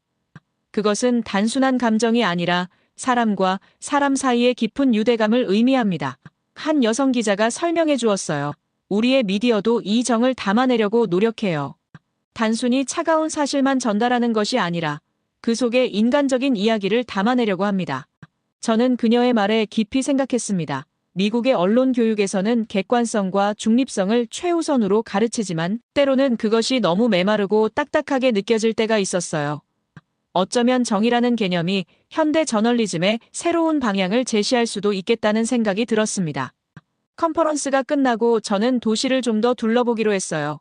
그것은 단순한 감정이 아니라 사람과 사람 사이의 깊은 유대감을 의미합니다. 한 여성 기자가 설명해 주었어요. 우리의 미디어도 이 정을 담아내려고 노력해요. 단순히 차가운 사실만 전달하는 것이 아니라 그 속에 인간적인 이야기를 담아내려고 합니다. 저는 그녀의 말에 깊이 생각했습니다. 미국의 언론 교육에서는 객관성과 중립성을 최우선으로 가르치지만 때로는 그것이 너무 메마르고 딱딱하게 느껴질 때가 있었어요. 어쩌면 정의라는 개념이 현대 저널리즘의 새로운 방향을 제시할 수도 있겠다는 생각이 들었습니다. 컨퍼런스가 끝나고 저는 도시를 좀 더 둘러보기로 했어요.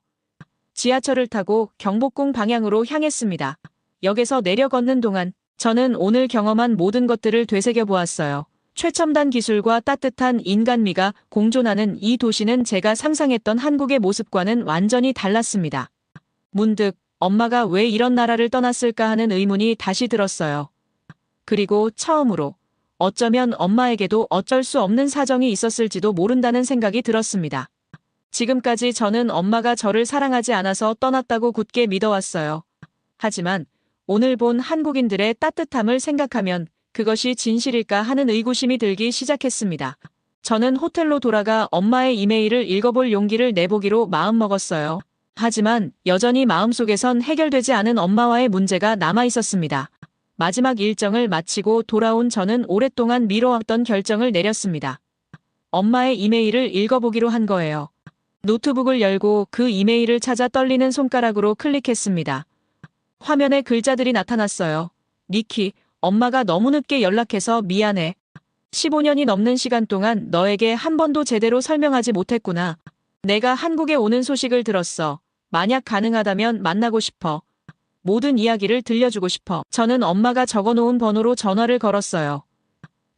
지하철을 타고 경복궁 방향으로 향했습니다. 역에서 내려 걷는 동안 저는 오늘 경험한 모든 것들을 되새겨 보았어요. 최첨단 기술과 따뜻한 인간미가 공존하는 이 도시는 제가 상상했던 한국의 모습과는 완전히 달랐습니다. 문득 엄마가 왜 이런 나라를 떠났을까 하는 의문이 다시 들었어요. 그리고 처음으로 어쩌면 엄마에게도 어쩔 수 없는 사정이 있었을지도 모른다는 생각이 들었습니다. 지금까지 저는 엄마가 저를 사랑하지 않아서 떠났다고 굳게 믿어왔어요. 하지만 오늘 본 한국인들의 따뜻함을 생각하면 그것이 진실일까 하는 의구심이 들기 시작했습니다. 저는 호텔로 돌아가 엄마의 이메일을 읽어볼 용기를 내보기로 마음먹었어요. 하지만 여전히 마음속에선 해결되지 않은 엄마와의 문제가 남아 있었습니다. 마지막 일정을 마치고 돌아온 저는 오랫동안 미뤄왔던 결정을 내렸습니다. 엄마의 이메일을 읽어보기로 한 거예요. 노트북을 열고 그 이메일을 찾아 떨리는 손가락으로 클릭했습니다. 화면에 글자들이 나타났어요. 니키, 엄마가 너무 늦게 연락해서 미안해. 15년이 넘는 시간 동안 너에게 한 번도 제대로 설명하지 못했구나. 내가 한국에 오는 소식을 들었어. 만약 가능하다면 만나고 싶어. 모든 이야기를 들려주고 싶어. 저는 엄마가 적어놓은 번호로 전화를 걸었어요.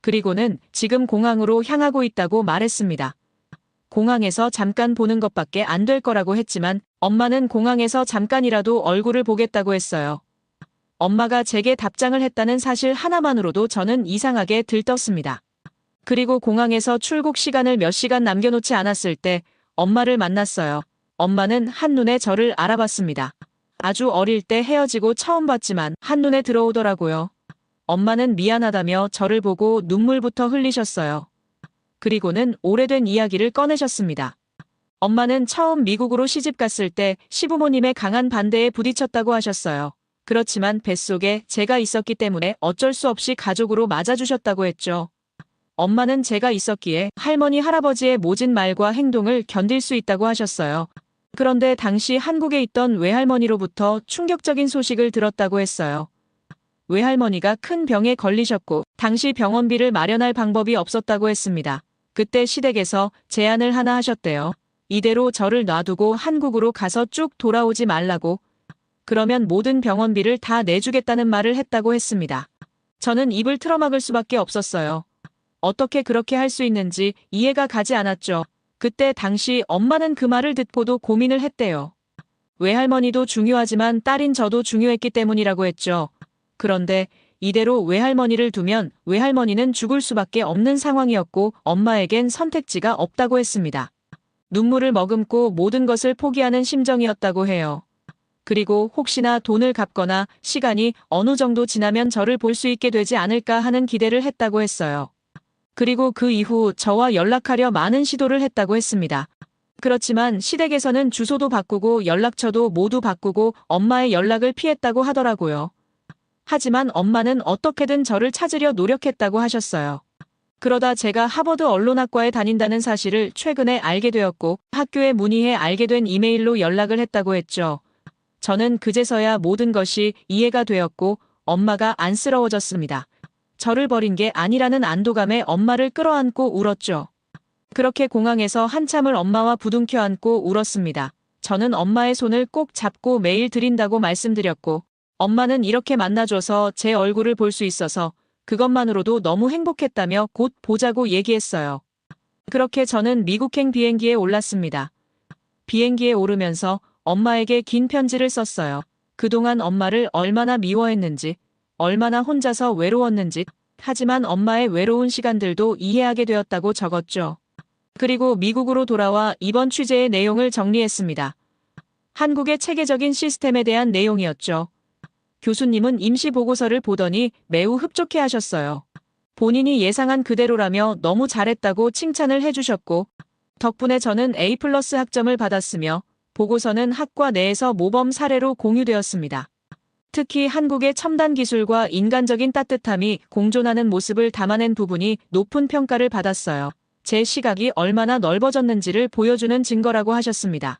그리고는 지금 공항으로 향하고 있다고 말했습니다. 공항에서 잠깐 보는 것밖에 안 될 거라고 했지만 엄마는 공항에서 잠깐이라도 얼굴을 보겠다고 했어요. 엄마가 제게 답장을 했다는 사실 하나만으로도 저는 이상하게 들떴습니다. 그리고 공항에서 출국 시간을 몇 시간 남겨놓지 않았을 때 엄마를 만났어요. 엄마는 한눈에 저를 알아봤습니다. 아주 어릴 때 헤어지고 처음 봤지만 한눈에 들어오더라고요. 엄마는 미안하다며 저를 보고 눈물부터 흘리셨어요. 그리고는 오래된 이야기를 꺼내셨습니다. 엄마는 처음 미국으로 시집 갔을 때 시부모님의 강한 반대에 부딪혔다고 하셨어요. 그렇지만 뱃속에 제가 있었기 때문에 어쩔 수 없이 가족으로 맞아주셨다고 했죠. 엄마는 제가 있었기에 할머니 할아버지의 모진 말과 행동을 견딜 수 있다고 하셨어요. 그런데 당시 한국에 있던 외할머니로부터 충격적인 소식을 들었다고 했어요. 외할머니가 큰 병에 걸리셨고 당시 병원비를 마련할 방법이 없었다고 했습니다. 그때 시댁에서 제안을 하나 하셨대요. 이대로 저를 놔두고 한국으로 가서 쭉 돌아오지 말라고. 그러면 모든 병원비를 다 내주겠다는 말을 했다고 했습니다. 저는 입을 틀어막을 수밖에 없었어요. 어떻게 그렇게 할 수 있는지 이해가 가지 않았죠. 그때 당시 엄마는 그 말을 듣고도 고민을 했대요. 외할머니도 중요하지만 딸인 저도 중요했기 때문이라고 했죠. 그런데 이대로 외할머니를 두면 외할머니는 죽을 수밖에 없는 상황이었고 엄마에겐 선택지가 없다고 했습니다. 눈물을 머금고 모든 것을 포기하는 심정이었다고 해요. 그리고 혹시나 돈을 갚거나 시간이 어느 정도 지나면 저를 볼 수 있게 되지 않을까 하는 기대를 했다고 했어요. 그리고 그 이후 저와 연락하려 많은 시도를 했다고 했습니다. 그렇지만 시댁에서는 주소도 바꾸고 연락처도 모두 바꾸고 엄마의 연락을 피했다고 하더라고요. 하지만 엄마는 어떻게든 저를 찾으려 노력했다고 하셨어요. 그러다 제가 하버드 언론학과에 다닌다는 사실을 최근에 알게 되었고 학교에 문의해 알게 된 이메일로 연락을 했다고 했죠. 저는 그제서야 모든 것이 이해가 되었고 엄마가 안쓰러워졌습니다. 저를 버린 게 아니라는 안도감에 엄마를 끌어안고 울었죠. 그렇게 공항에서 한참을 엄마와 부둥켜 안고 울었습니다. 저는 엄마의 손을 꼭 잡고 매일 드린다고 말씀드렸고 엄마는 이렇게 만나줘서 제 얼굴을 볼 수 있어서 그것만으로도 너무 행복했다며 곧 보자고 얘기했어요. 그렇게 저는 미국행 비행기에 올랐습니다. 비행기에 오르면서 엄마에게 긴 편지를 썼어요. 그동안 엄마를 얼마나 미워했는지, 얼마나 혼자서 외로웠는지, 하지만 엄마의 외로운 시간들도 이해하게 되었다고 적었죠. 그리고 미국으로 돌아와 이번 취재의 내용을 정리했습니다. 한국의 체계적인 시스템에 대한 내용이었죠. 교수님은 임시 보고서를 보더니 매우 흡족해 하셨어요. 본인이 예상한 그대로라며 너무 잘했다고 칭찬을 해주셨고 덕분에 저는 A+ 학점을 받았으며 보고서는 학과 내에서 모범 사례로 공유되었습니다. 특히 한국의 첨단 기술과 인간적인 따뜻함이 공존하는 모습을 담아낸 부분이 높은 평가를 받았어요. 제 시각이 얼마나 넓어졌는지를 보여주는 증거라고 하셨습니다.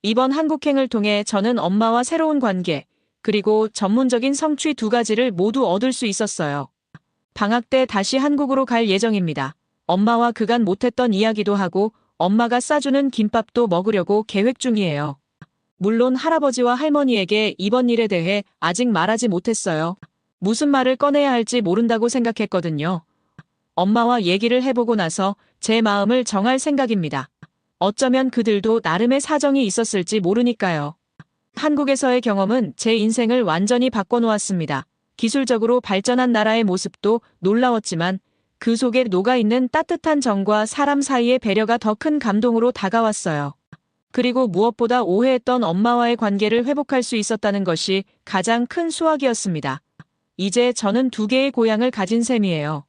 이번 한국행을 통해 저는 엄마와 새로운 관계, 그리고 전문적인 성취 두 가지를 모두 얻을 수 있었어요. 방학 때 다시 한국으로 갈 예정입니다. 엄마와 그간 못했던 이야기도 하고 엄마가 싸주는 김밥도 먹으려고 계획 중이에요. 물론 할아버지와 할머니에게 이번 일에 대해 아직 말하지 못했어요. 무슨 말을 꺼내야 할지 모른다고 생각했거든요. 엄마와 얘기를 해보고 나서 제 마음을 정할 생각입니다. 어쩌면 그들도 나름의 사정이 있었을지 모르니까요. 한국에서의 경험은 제 인생을 완전히 바꿔놓았습니다. 기술적으로 발전한 나라의 모습도 놀라웠지만 그 속에 녹아있는 따뜻한 정과 사람 사이의 배려가 더 큰 감동으로 다가왔어요. 그리고 무엇보다 오해했던 엄마와의 관계를 회복할 수 있었다는 것이 가장 큰 수확이었습니다. 이제 저는 두 개의 고향을 가진 셈이에요.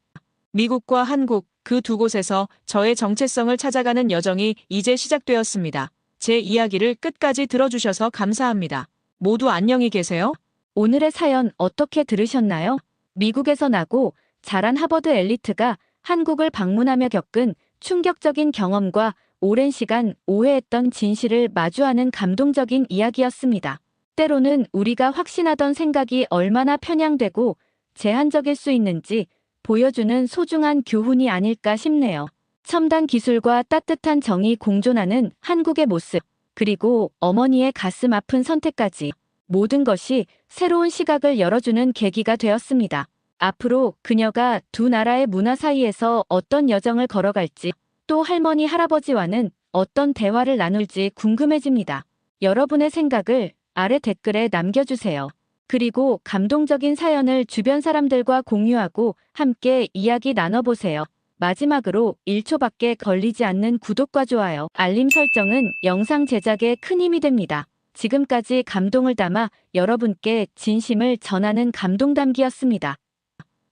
미국과 한국, 그 두 곳에서 저의 정체성을 찾아가는 여정이 이제 시작되었습니다. 제 이야기를 끝까지 들어주셔서 감사합니다. 모두 안녕히 계세요. 오늘의 사연 어떻게 들으셨나요? 미국에서 나고 자란 하버드 엘리트가 한국을 방문하며 겪은 충격적인 경험과 오랜 시간 오해했던 진실을 마주하는 감동적인 이야기였습니다. 때로는 우리가 확신하던 생각이 얼마나 편향되고 제한적일 수 있는지 보여주는 소중한 교훈이 아닐까 싶네요. 첨단 기술과 따뜻한 정이 공존하는 한국의 모습, 그리고 어머니의 가슴 아픈 선택까지 모든 것이 새로운 시각을 열어주는 계기가 되었습니다. 앞으로 그녀가 두 나라의 문화 사이에서 어떤 여정을 걸어갈지, 또 할머니 할아버지와는 어떤 대화를 나눌지 궁금해집니다. 여러분의 생각을 아래 댓글에 남겨주세요. 그리고 감동적인 사연을 주변 사람들과 공유하고 함께 이야기 나눠보세요. 마지막으로 1초밖에 걸리지 않는 구독과 좋아요, 알림 설정은 영상 제작에 큰 힘이 됩니다. 지금까지 감동을 담아 여러분께 진심을 전하는 감동담기였습니다.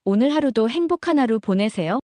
오늘 하루도 행복한 하루 보내세요.